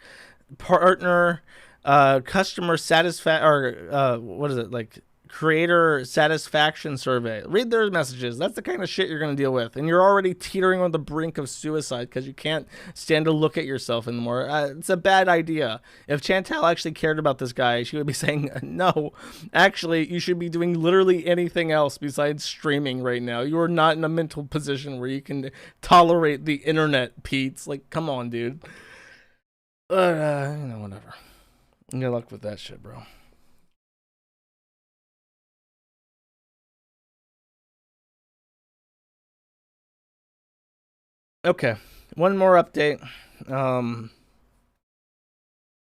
partner customer satisfaction, or what is it, like creator satisfaction survey. Read their messages. That's the kind of shit you're going to deal with. And you're already teetering on the brink of suicide because you can't stand to look at yourself anymore. It's a bad idea. If Chantal actually cared about this guy, she would be saying, no, actually, you should be doing literally anything else besides streaming right now. You are not in a mental position where you can tolerate the internet, Pete. Like, come on, dude. Whatever. Good luck with that shit, bro. Okay, one more update.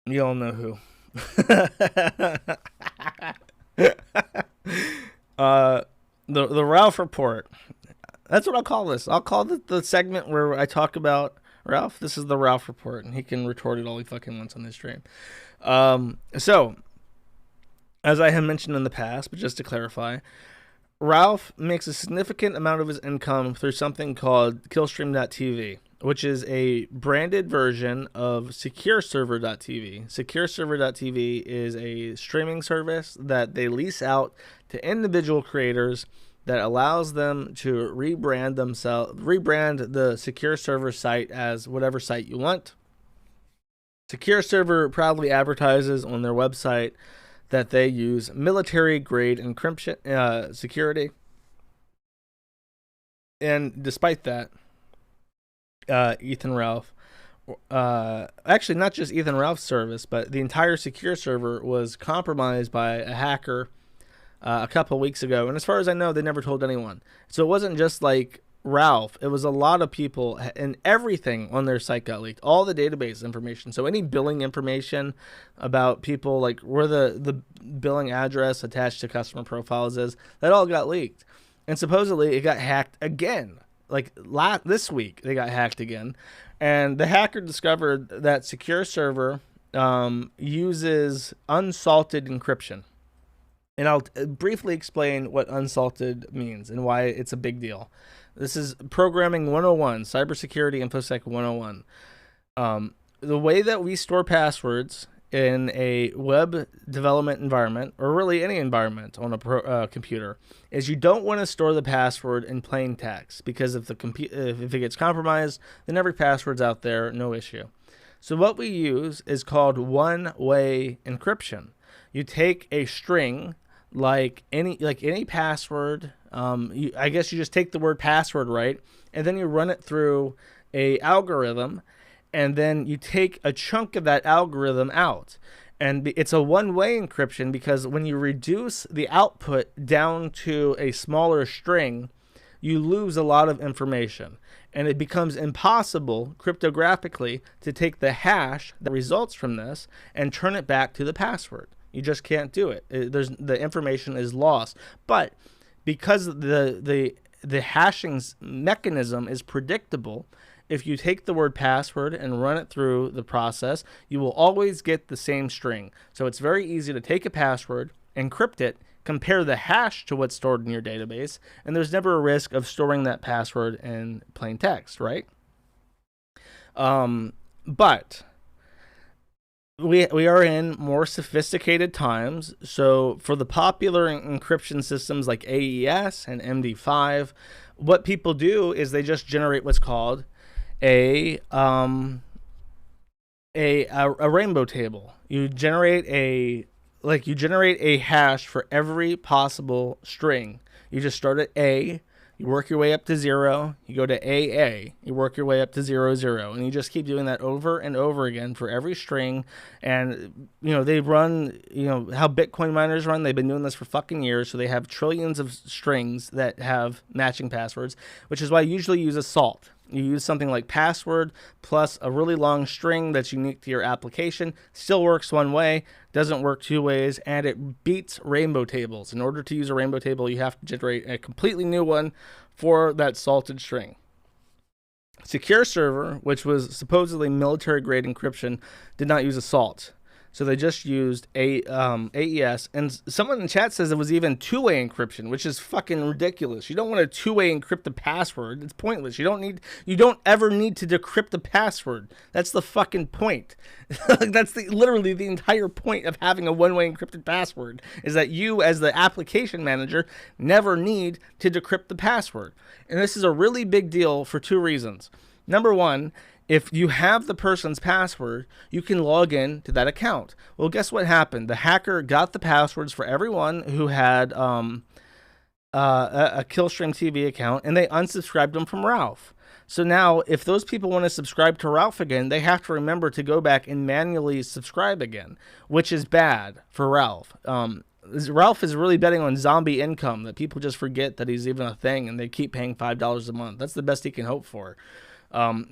You all know who. The Ralph report. That's what I'll call this. I'll call it the segment where I talk about Ralph. This is the Ralph report, and he can retort it all he fucking wants on his stream. So, as I have mentioned in the past, but just to clarify, Ralph makes a significant amount of his income through something called Killstream.tv, which is a branded version of SecureServer.tv. SecureServer.tv is a streaming service that they lease out to individual creators that allows them to rebrand the Secure Server site as whatever site you want. Secure Server proudly advertises on their website that they use military-grade encryption security. And despite that, Ethan Ralph, actually not just Ethan Ralph's service, but the entire Secure Server was compromised by a hacker a couple weeks ago. And as far as I know, they never told anyone. So it wasn't just like Ralph, it was a lot of people, and everything on their site got leaked. All the database information. So any billing information about people, like where the billing address attached to customer profiles is, that all got leaked. And supposedly it got hacked again. Like this week, they got hacked again. And the hacker discovered that Secure Server uses unsalted encryption. And I'll briefly explain what unsalted means and why it's a big deal. This is Programming 101, Cybersecurity InfoSec 101. The way that we store passwords in a web development environment, or really any environment on a computer, is you don't want to store the password in plain text, because if if it gets compromised, then every password's out there, no issue. So what we use is called one-way encryption. You take a string, like any password. I guess you just take the word password, right? And then you run it through a algorithm, and then you take a chunk of that algorithm out. And it's a one-way encryption because when you reduce the output down to a smaller string, you lose a lot of information. And it becomes impossible cryptographically to take the hash that results from this and turn it back to the password. You just can't do it. The information is lost. But because the hashing mechanism is predictable, if you take the word password and run it through the process, you will always get the same string. So it's very easy to take a password, encrypt it, compare the hash to what's stored in your database, and there's never a risk of storing that password in plain text, right? But we are in more sophisticated times. So for the popular encryption systems like AES and MD5, what people do is they just generate what's called a rainbow table. You generate a hash for every possible string. You just start at A, You work your way up to 0. You go to AA. You work your way up to 0, 0. And you just keep doing that over and over again for every string. And, they run, how Bitcoin miners run. They've been doing this for fucking years. So they have trillions of strings that have matching passwords, which is why I usually use a salt. You use something like password plus a really long string that's unique to your application. Still works one way, doesn't work two ways, and it beats rainbow tables. In order to use a rainbow table, you have to generate a completely new one for that salted string. Secure Server, which was supposedly military-grade encryption, did not use a salt. So they just used AES, and someone in chat says it was even two-way encryption, which is fucking ridiculous. You don't want to two-way encrypt the password. It's pointless. You don't ever need to decrypt the password. That's the fucking point. That's literally the entire point of having a one-way encrypted password, is that you, as the application manager, never need to decrypt the password. And this is a really big deal for two reasons. Number one, if you have the person's password, you can log in to that account. Well, guess what happened? The hacker got the passwords for everyone who had a Killstream TV account, and they unsubscribed them from Ralph. So now, if those people want to subscribe to Ralph again, they have to remember to go back and manually subscribe again, which is bad for Ralph. Ralph is really betting on zombie income, that people just forget that he's even a thing, and they keep paying $5 a month. That's the best he can hope for.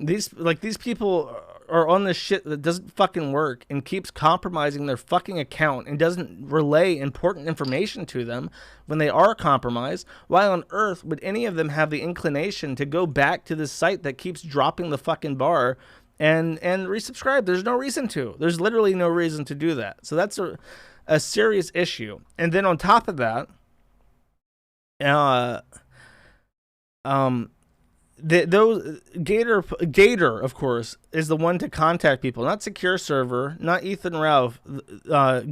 These people are on this shit that doesn't fucking work and keeps compromising their fucking account and doesn't relay important information to them when they are compromised. Why on earth would any of them have the inclination to go back to this site that keeps dropping the fucking bar and resubscribe? There's no reason to. There's literally no reason to do that. So that's a serious issue. And then on top of that, Gator, of course, is the one to contact people, not Secure Server, not Ethan Ralph.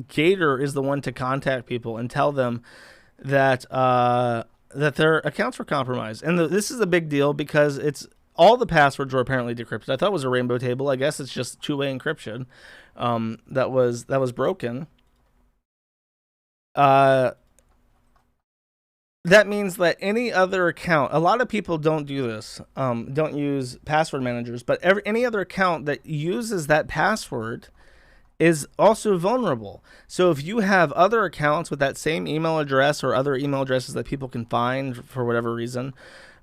Gator is the one to contact people and tell them that that their accounts were compromised. And this is a big deal because all the passwords were apparently decrypted. I thought it was a rainbow table. I guess it's just two-way encryption that was broken. That means that any other account, a lot of people don't do this, don't use password managers, but any other account that uses that password is also vulnerable. So if you have other accounts with that same email address or other email addresses that people can find for whatever reason,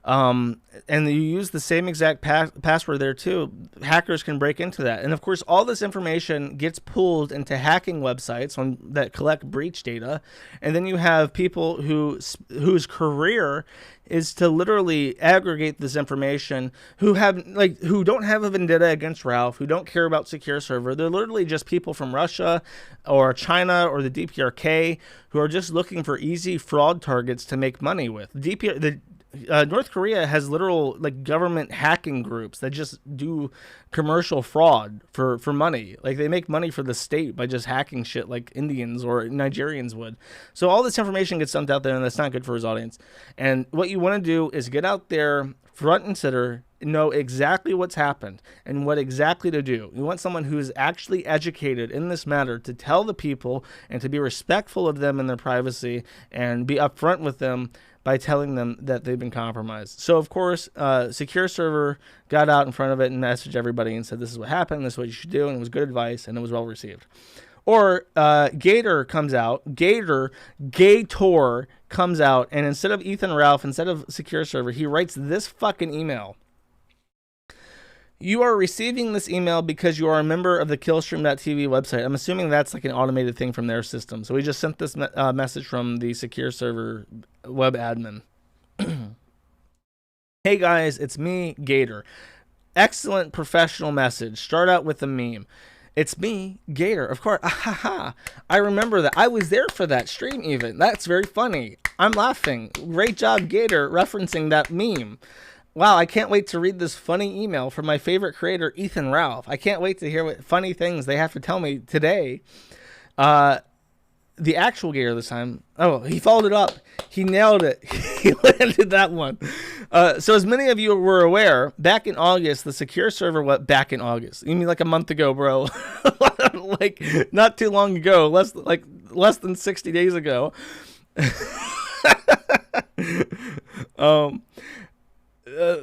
and you use the same exact password there too, hackers can break into that. And of course, all this information gets pulled into hacking websites that collect breach data. And then you have people whose career is to literally aggregate this information, who don't have a vendetta against Ralph, who don't care about Secure Server. They're literally just people from Russia or China or the DPRK who are just looking for easy fraud targets to make money with. North Korea has literal government hacking groups that just do commercial fraud for money. They make money for the state by just hacking shit like Indians or Nigerians would. So all this information gets dumped out there, and that's not good for his audience. And what you want to do is get out there front and center, know exactly what's happened and what exactly to do. You want someone who is actually educated in this matter to tell the people and to be respectful of them and their privacy and be upfront with them by telling them that they've been compromised. So, of course, Secure Server got out in front of it and messaged everybody and said, this is what happened, this is what you should do, and it was good advice, and it was well received. Or Gator comes out, Gator comes out, and instead of Ethan Ralph, instead of Secure Server, he writes this fucking email. You are receiving this email because you are a member of the Killstream.tv website. I'm assuming that's an automated thing from their system. So we just sent this message from the Secure Server web admin. Hey guys, it's me, Gator. Excellent professional message. Start out with a meme. It's me, Gator. Of course. I remember that. I was there for that stream even. That's very funny. I'm laughing. Great job, Gator, referencing that meme. Wow, I can't wait to read this funny email from my favorite creator, Ethan Ralph. I can't wait to hear what funny things they have to tell me today. The actual Gator this time. Oh, he followed it up. He nailed it. He landed that one. So as many of you were aware, back in August, the Secure Server went back in August. You mean a month ago, bro? Not too long ago. Less than 60 days ago.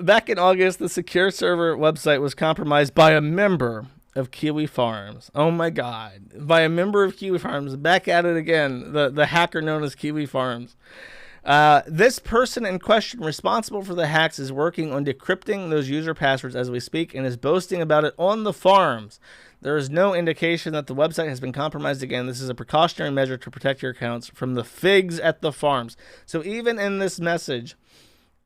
Back in August, the secure server website was compromised by a member of Kiwi Farms. Oh my God. By a member of Kiwi Farms. Back at it again. The hacker known as Kiwi Farms. This person in question responsible for the hacks is working on decrypting those user passwords as we speak and is boasting about it on the forums. There is no indication that the website has been compromised again. This is a precautionary measure to protect your accounts from the figs at the farms. So even in this message,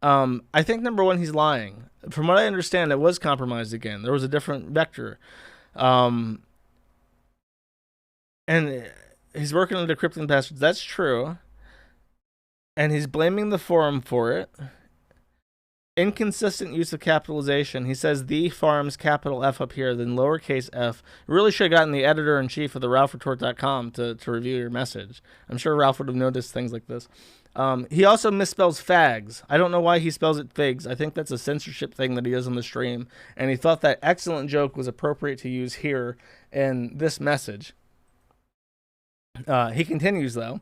I think number one, he's lying. From what I understand, it was compromised again. There was a different vector. And he's working on decrypting passwords. That's true. And he's blaming the forum for it. Inconsistent use of capitalization. He says the farms, capital F up here, then lowercase f. Really should have gotten the editor-in-chief of the RalphRetort.com to review your message. I'm sure Ralph would have noticed things like this. He also misspells fags. I don't know why he spells it figs. I think that's a censorship thing that he does on the stream. And he thought that excellent joke was appropriate to use here in this message. He continues, though.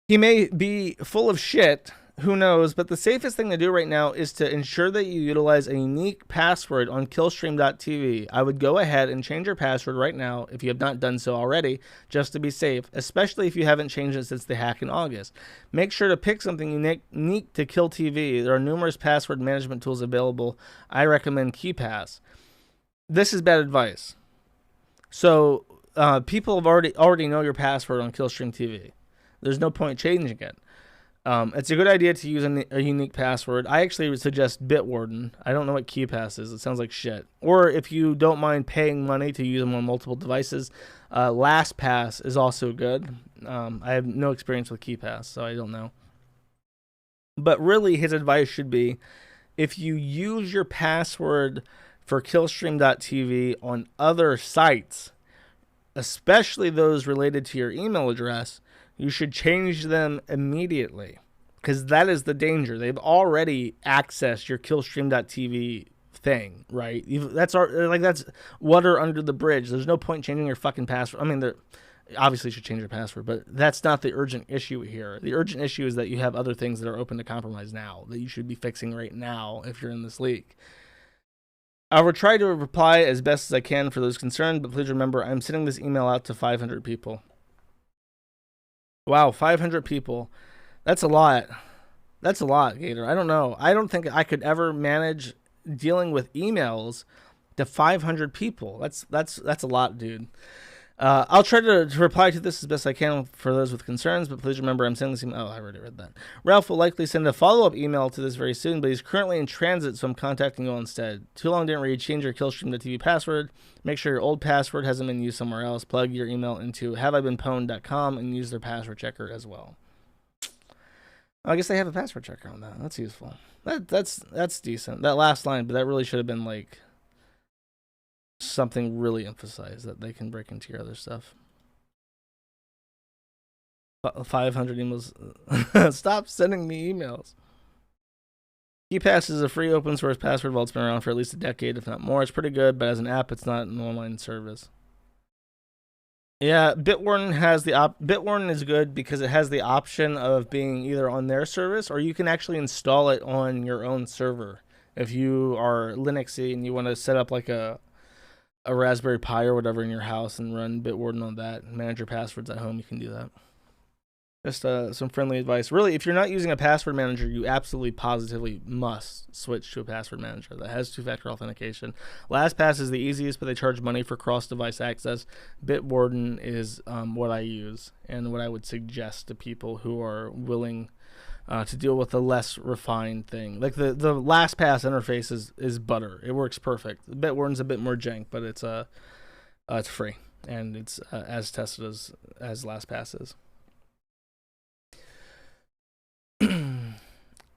He may be full of shit, who knows, but the safest thing to do right now is to ensure that you utilize a unique password on killstream.tv. I would go ahead and change your password right now if you have not done so already, just to be safe, especially if you haven't changed it since the hack in August. Make sure to pick something unique to Kill TV. There are numerous password management tools available. I recommend KeePass. This is bad advice. So people have already know your password on Killstream TV. There's no point changing it. It's a good idea to use a unique password. I actually would suggest Bitwarden. I don't know what KeePass is. It sounds like shit. Or if you don't mind paying money to use them on multiple devices, LastPass is also good. I have no experience with KeePass, so I don't know. But really, his advice should be, if you use your password for Killstream.tv on other sites, especially those related to your email address, you should change them immediately, because that is the danger. They've already accessed your Killstream.tv thing, right? That's water under the bridge. There's no point changing your fucking password. I mean, obviously you should change your password, but that's not the urgent issue here. The urgent issue is that you have other things that are open to compromise now that you should be fixing right now if you're in this leak. I will try to reply as best as I can for those concerned, but please remember, I'm sending this email out to 500 people. Wow, 500 people. That's a lot. That's a lot, Gator. I don't know. I don't think I could ever manage dealing with emails to 500 people. That's a lot, dude. I'll try to reply to this as best I can for those with concerns, but please remember I'm sending this email. Oh, I already read that. Ralph will likely send a follow-up email to this very soon, but he's currently in transit, so I'm contacting you instead. Too long didn't read. Change your Killstream.tv password. Make sure your old password hasn't been used somewhere else. Plug your email into haveibeenpwned.com and use their password checker as well. I guess they have a password checker on that. That's useful. That's decent. That last line, but that really should have been like something really emphasized, that they can break into your other stuff. 500 emails. Stop sending me emails. KeePass is a free open source password vault. It's been around for at least a decade, if not more. It's pretty good, but as an app, it's not an online service. Yeah, Bitwarden is good because it has the option of being either on their service or you can actually install it on your own server. If you are Linuxy and you want to set up like a Raspberry Pi or whatever in your house and run Bitwarden on that and manage your passwords at home, you can do that. Just some friendly advice. Really, if you're not using a password manager, you absolutely positively must switch to a password manager that has two-factor authentication. LastPass is the easiest, but they charge money for cross-device access. Bitwarden is what I use and what I would suggest to people who are willing to deal with a less refined thing. Like the LastPass interface is butter. It works perfect. Bitwarden's a bit more jank, but it's free and it's as tested as LastPass is.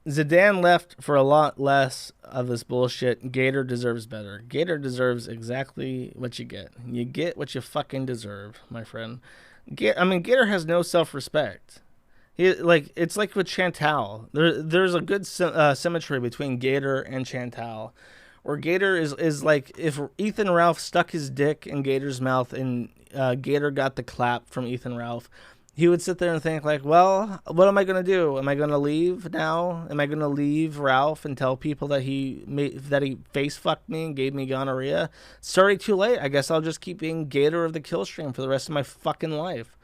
Zidane left for a lot less of this bullshit. Gator deserves better. Gator deserves exactly what you get. You get what you fucking deserve, my friend. Gator has no self-respect. It's like with Chantal. There's a good symmetry between Gator and Chantal, where Gator is like if Ethan Ralph stuck his dick in Gator's mouth and Gator got the clap from Ethan Ralph. he would sit there and think like, well, what am I going to do? Am I going to leave now? Am I going to leave Ralph and tell people that he face fucked me and gave me gonorrhea? It's already too late. I guess I'll just keep being Gator of the kill stream for the rest of my fucking life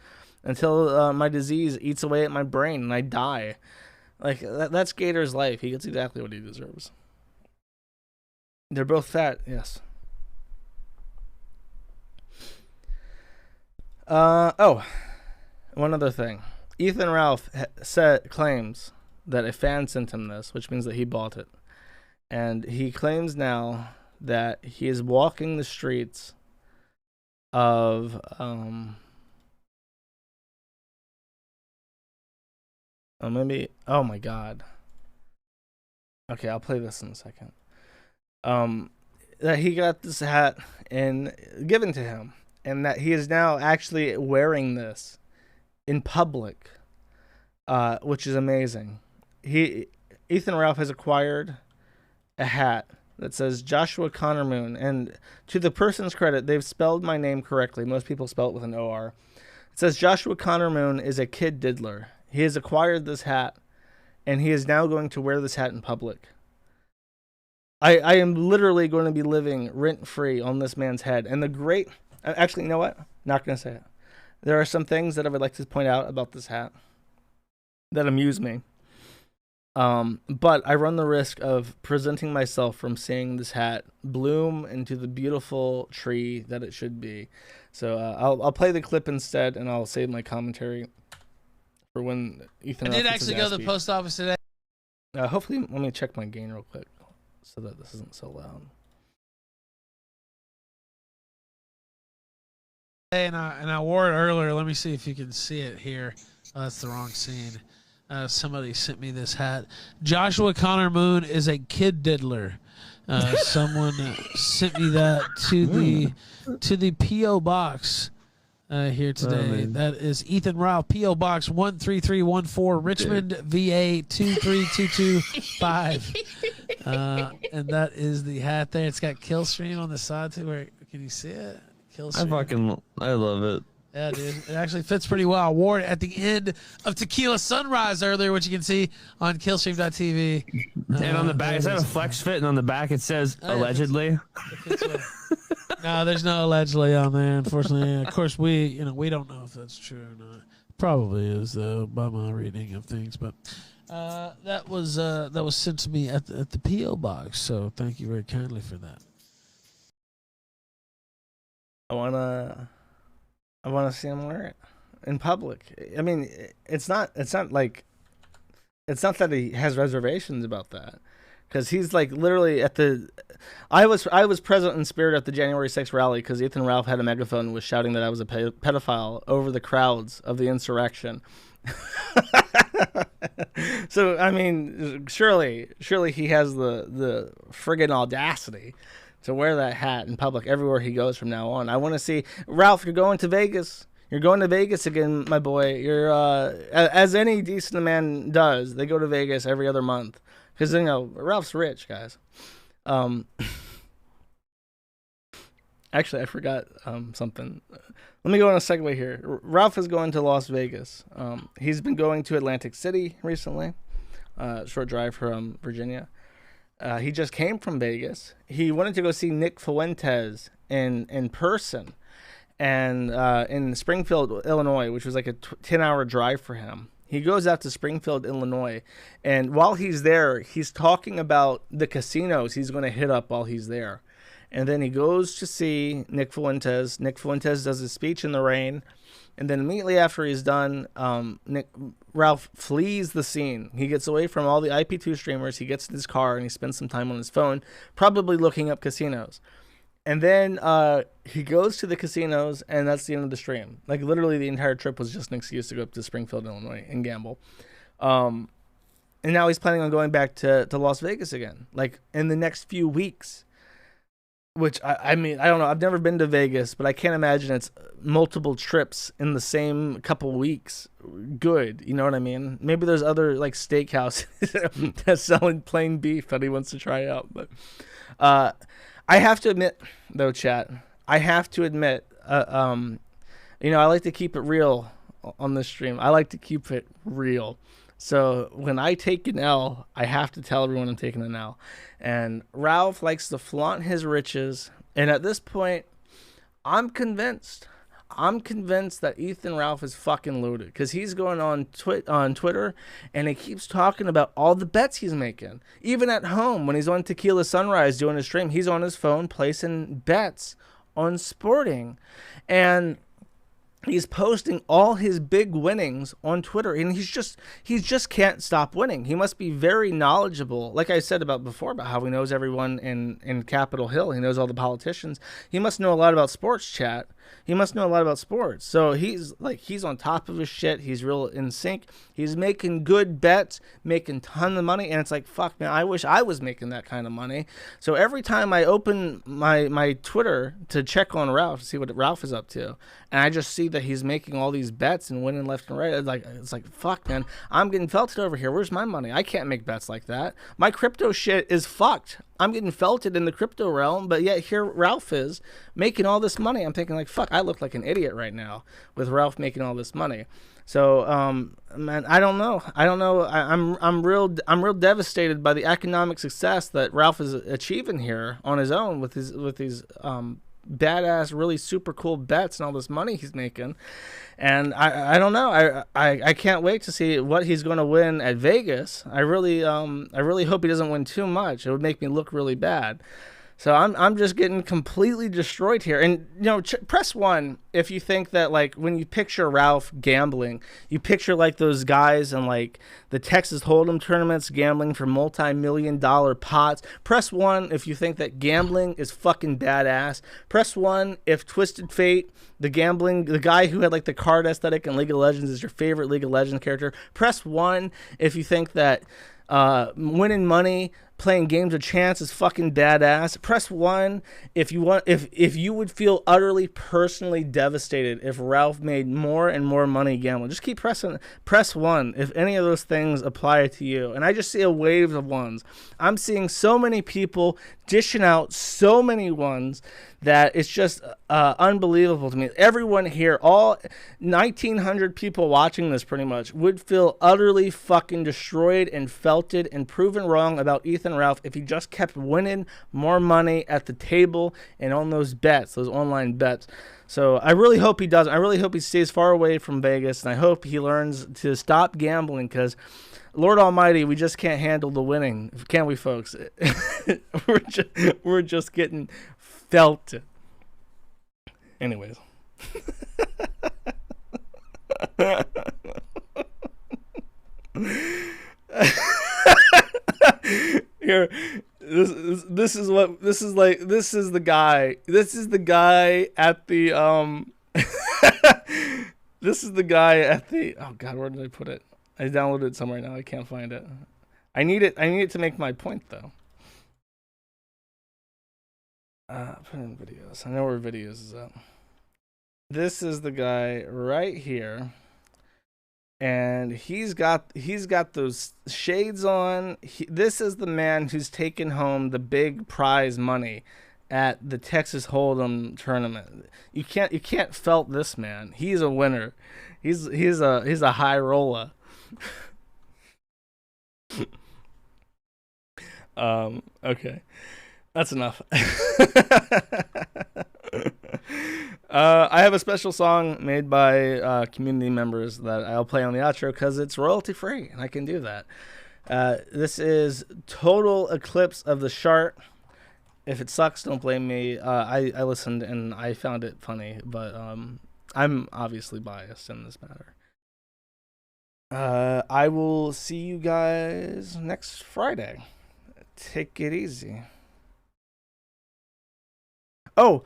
until my disease eats away at my brain and I die. Like, that's Gator's life. He gets exactly what he deserves. They're both fat, yes. One other thing. Ethan Ralph claims that a fan sent him this, which means that he bought it. And he claims now that he is walking the streets of oh my god. Okay, I'll play this in a second. That he got this hat and given to him, and that he is now actually wearing this in public, which is amazing. Ethan Ralph has acquired a hat that says Joshua Connor Moon, and to the person's credit, they've spelled my name correctly. Most people spell it with an O-R. It says Joshua Connor Moon is a kid diddler. He has acquired this hat, and he is now going to wear this hat in public. I am literally going to be living rent-free on this man's head. And actually, you know what? Not going to say it. There are some things that I would like to point out about this hat that amuse me. But I run the risk of presenting myself from seeing this hat bloom into the beautiful tree that it should be. So I'll play the clip instead, and I'll save my commentary for when Ethan. I did actually go to the post office today. Hopefully, let me check my gain real quick so that this isn't so loud. And I wore it earlier. Let me see if you can see it here. Oh, that's the wrong scene. Somebody sent me this hat. Joshua Connor Moon is a kid diddler. Someone sent me that to the P.O. box here today. That is Ethan Ralph, P.O. Box 13314, Richmond, VA 23225. And that is the hat there. It's got Killstream on the side too. Where can you see it? Killstream. I love it. Yeah, dude. It actually fits pretty well. I wore it at the end of Tequila Sunrise earlier, which you can see on Killstream.tv. And on the back, is that a flex fit? And on the back, it says allegedly. No, there's no allegedly on there, unfortunately. Of course, we don't know if that's true or not. Probably is, though, by my reading of things. But that was sent to me at the P.O. box. So thank you very kindly for that. I wanna see him wear it in public. I mean, it's not that he has reservations about that, because he's like literally at the. I was present in spirit at the January 6th rally because Ethan Ralph had a megaphone and was shouting that I was a pedophile over the crowds of the insurrection. So I mean, surely he has the friggin' audacity to wear that hat in public everywhere he goes from now on. I want to see Ralph. You're going to Vegas. You're going to Vegas again, my boy. You're as any decent man does. They go to Vegas every other month because Ralph's rich, guys. Actually, I forgot something. Let me go on a segue here. Ralph is going to Las Vegas. He's been going to Atlantic City recently, short drive from Virginia. He just came from Vegas. He wanted to go see Nick Fuentes in person, and in Springfield, Illinois, which was like a 10-hour drive for him. He goes out to Springfield, Illinois, and while he's there, he's talking about the casinos he's going to hit up while he's there. And then he goes to see Nick Fuentes. Nick Fuentes does his speech in the rain. And then immediately after he's done, Ralph flees the scene. He gets away from all the IP2 streamers. He gets in his car and he spends some time on his phone, probably looking up casinos. And then he goes to the casinos, and that's the end of the stream. Like, literally the entire trip was just an excuse to go up to Springfield, Illinois, and gamble. And now he's planning on going back to Las Vegas again, like, in the next few weeks. Which, I mean, I don't know. I've never been to Vegas, but I can't imagine it's multiple trips in the same couple weeks. Good, you know what I mean? Maybe there's other, like, steakhouses that's selling plain beef that he wants to try out. But I have to admit, though, chat, I like to keep it real on this stream. I like to keep it real. So when I take an L, I have to tell everyone I'm taking an L. And Ralph likes to flaunt his riches. And at this point, I'm convinced that Ethan Ralph is fucking loaded, because he's going on Twitter and he keeps talking about all the bets he's making. Even at home, when he's on Tequila Sunrise doing his stream, he's on his phone placing bets on sporting. And he's posting all his big winnings on Twitter, and he just can't stop winning. He must be very knowledgeable. Like I said about before, about how he knows everyone in Capitol Hill. He knows all the politicians. He must know a lot about sports, chat. He must know a lot about sports. So he's on top of his shit. He's real in sync. He's making good bets, making ton of money, and it's like, fuck, man, I wish I was making that kind of money. So every time I open my Twitter to check on Ralph, to see what Ralph is up to, and I just see that he's making all these bets and winning left and right, it's like, fuck, man, I'm getting felted over here. Where's my money? I can't make bets like that. My crypto shit is fucked. I'm getting felted in the crypto realm, but yet here Ralph is making all this money. I'm thinking, like, fuck, I look like an idiot right now with Ralph making all this money. So, man, I don't know. I'm real devastated by the economic success that Ralph is achieving here on his own with these badass, really super cool bets and all this money he's making. And I don't know. I can't wait to see what he's going to win at Vegas. I really hope he doesn't win too much. It would make me look really bad. So I'm just getting completely destroyed here. And, you know, press 1 if you think that, like, when you picture Ralph gambling, you picture, like, those guys in, like, the Texas Hold'em tournaments gambling for multi-million-dollar pots. Press 1 if you think that gambling is fucking badass. Press 1 if Twisted Fate, the guy who had, like, the card aesthetic in League of Legends, is your favorite League of Legends character. Press 1 if you think that winning money playing games of chance is fucking badass. Press 1 if you want, if you would feel utterly personally devastated if Ralph made more and more money gambling. Just keep pressing. Press 1 if any of those things apply to you. And I just see a wave of ones. I'm seeing so many people dishing out so many ones that it's just unbelievable to me. Everyone here, all 1,900 people watching this pretty much, would feel utterly fucking destroyed and felted and proven wrong about Ethan Ralph if he just kept winning more money at the table and on those bets, those online bets. So I really hope he doesn't. I really hope he stays far away from Vegas, and I hope he learns to stop gambling, because Lord Almighty, we just can't handle the winning, can we, folks? we're just getting felted. Anyways. Here, this is the guy at the this is the guy at the, oh god, where did I put it? I downloaded it somewhere now. I can't find it. I need it to make my point, though. Put in videos. I know where videos is at. This is the guy right here. And he's got those shades on. This is the man who's taken home the big prize money at the Texas Hold'em tournament. You can't felt this man. He's a winner. He's a high roller. Okay, that's enough. I have a special song made by community members that I'll play on the outro because it's royalty free and I can do that. This is Total Eclipse of the Chart. If it sucks, don't blame me. I listened and I found it funny, but I'm obviously biased in this matter. I will see you guys next Friday. Take it easy. Oh,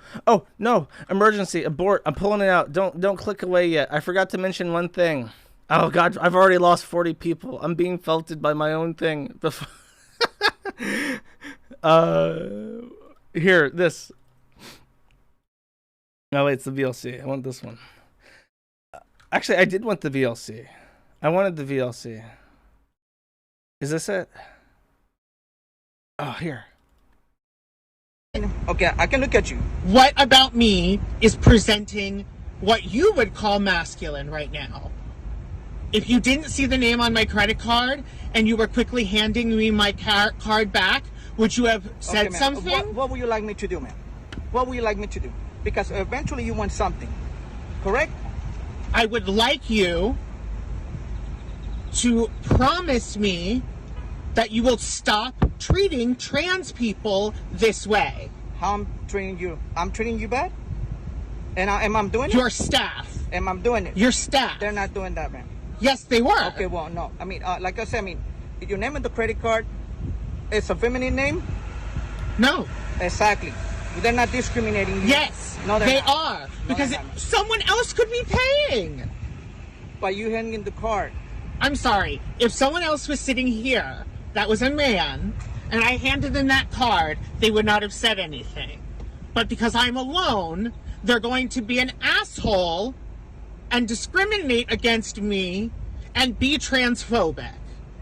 no. Emergency. Abort. I'm pulling it out. Don't click away yet. I forgot to mention one thing. Oh, God. I've already lost 40 people. I'm being felted by my own thing. Here, this. No, wait, it's the VLC. I want this one. Actually, I did want the VLC. I wanted the VLC. Is this it? Oh, here. Okay, I can look at you. What about me is presenting what you would call masculine right now. If you didn't see the name on my credit card and you were quickly handing me my card back, would you have said something? What would you like me to do, ma'am? What would you like me to do? Because eventually you want something, correct? I would like you to promise me that you will stop treating trans people this way. How I'm treating you? I'm treating you bad? And am I doing it? Your staff. Am I doing it? Your staff. They're not doing that, man. Yes, they were. Okay, well, no. I mean, like I said, I mean, if your name on the credit card is a feminine name? No. Exactly. They're not discriminating you. Yes, no, they not. are. Because someone else could be paying. By you handing the card. I'm sorry. If someone else was sitting here that was a man, and I handed them that card, they would not have said anything. But because I'm alone, they're going to be an asshole and discriminate against me and be transphobic.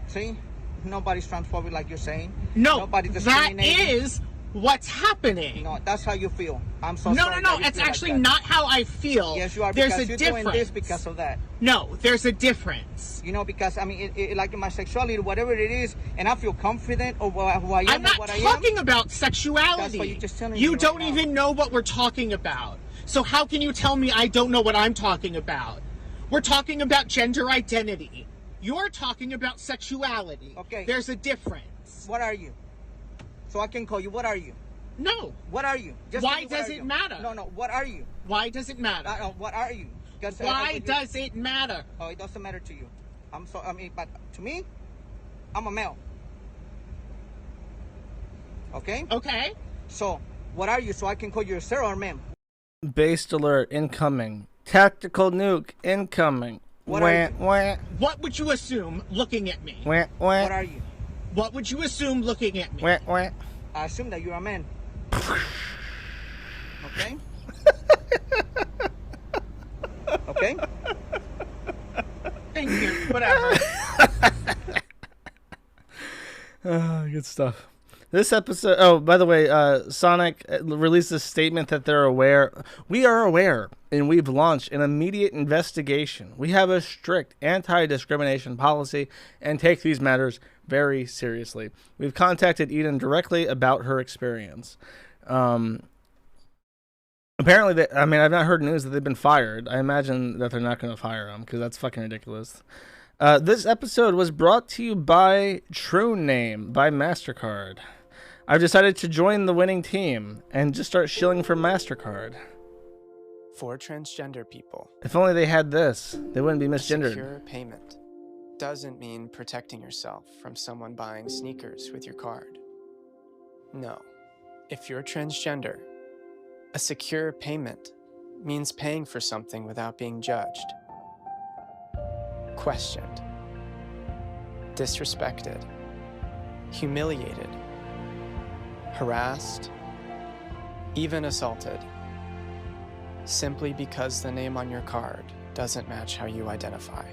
See? Nobody's transphobic like you're saying. No, Nobody's that discriminating. is what's happening. No, that's how you feel. I'm so no, sorry. No, it's actually not how I feel. Yes, you are. There's because a you're difference. doing this because of that. No, there's a difference. You know, because I mean, like in my sexuality, whatever it is, and I feel confident of who I am. I'm not talking about sexuality. That's what you're just telling me. You right don't now. even know what we're talking about. So how can you tell me I don't know what I'm talking about? We're talking about gender identity. You're talking about sexuality. Okay. There's a difference. What are you? So I can call you. What are you? No. What are you? Just Why tell me, what does are it you? matter? No. What are you? Why does it matter? What are you? Why does it matter? Oh, it doesn't matter to you. But to me, I'm a male. Okay? Okay. So, what are you? So I can call you a sir or ma'am. Based alert incoming. Tactical nuke incoming. What are you? What would you assume looking at me? What are you? What would you assume looking at me? I assume that you're a man. Okay? Okay? Thank you. Whatever. Good stuff. This episode. Oh, by the way, Sonic released a statement that they're aware. We are aware, and we've launched an immediate investigation. We have a strict anti-discrimination policy and take these matters very seriously. We've contacted Eden directly about her experience. Apparently, I've not heard news that they've been fired. I imagine that they're not going to fire them because that's fucking ridiculous. This episode was brought to you by True Name by MasterCard. I've decided to join the winning team and just start shilling for MasterCard. For transgender people, If only they had this, they wouldn't be misgendered. secure payment doesn't mean protecting yourself from someone buying sneakers with your card. No. If you're transgender, a secure payment means paying for something without being judged, questioned, disrespected, humiliated, harassed, even assaulted, simply because the name on your card doesn't match how you identify.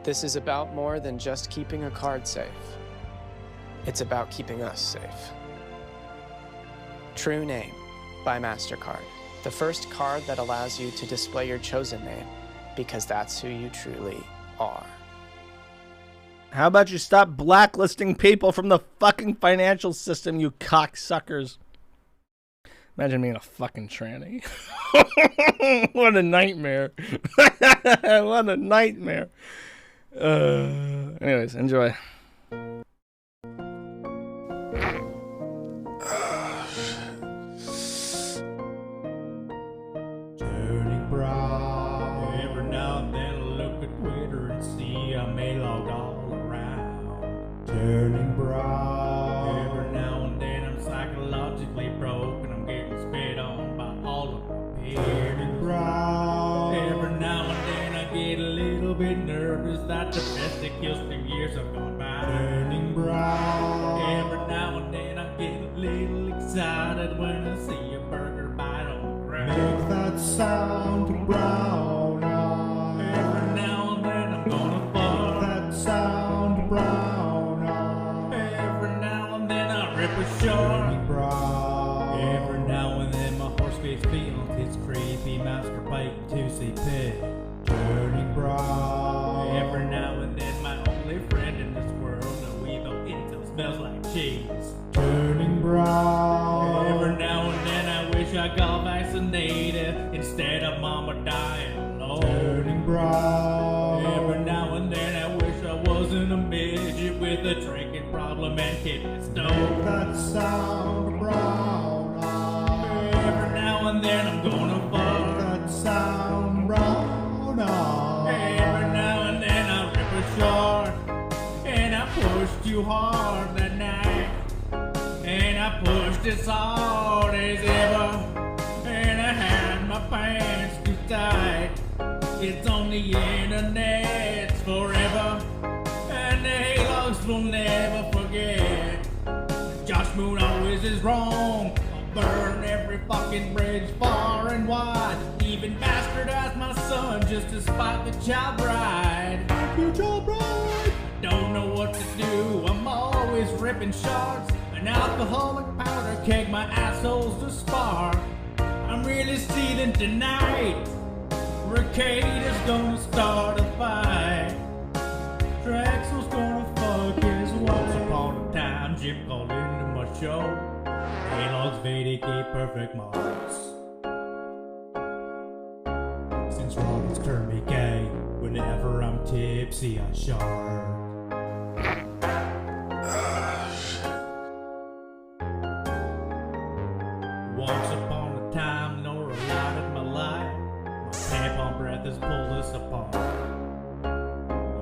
This is about more than just keeping a card safe. It's about keeping us safe. True Name by MasterCard, the first card that allows you to display your chosen name because that's who you truly are. How about you stop blacklisting people from the fucking financial system, you cocksuckers? Imagine being a fucking tranny. What a nightmare. What a nightmare. Anyways, enjoy. Turning brown. Every now and then I look at Twitter and see a mail all around. Turning brown. Every now and then I'm psychologically broke and I'm getting spit on by all of my peers. Turning brown. Every now and then I get a little bit nervous that domestic kills 2 years have gone by. Turning brown. Every now and then I get a little excited when I see a burger bite on the ground. Make that sound brown eye. Every now and then I'm gonna fart. Make that sound brown eye. Every now and then I rip a shark. Brown. Every now and then my horse gets feelings. It's creepy masturbating to bra. Every now and then I wish I wasn't a midget with a drinking problem and kidney stone. That sound brown eye. Every now and then I'm gonna fuck that sound brown eye. Every now and then I rip a short and I pushed too hard that night. And I pushed as hard as ever. And I had my pants too tight. It's on the internet forever. And the haylogs will never forget. Josh Moon always is wrong. I'll burn every fucking bridge far and wide. Even bastardize my son just to spite the child bride. The child bride. Don't know what to do. I'm always ripping shards. An alcoholic powder keg my assholes to spark. I'm really seething tonight. Ricardo's gonna start a fight. Draxel's gonna fuck his wife. Once upon a time, Jim called into my show. Haylogs vacate perfect marks. Since Ronald's turned me gay, whenever I'm tipsy, I shark. Once upon a time, Nora lighted my light. My tampon breath has pulled us apart. I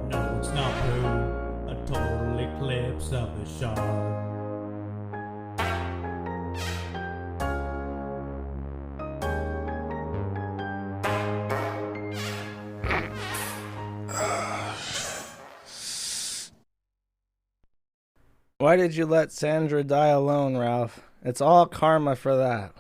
know it's not poo, a total eclipse of the shark. Why did you let Sandra die alone, Ralph? It's all karma for that.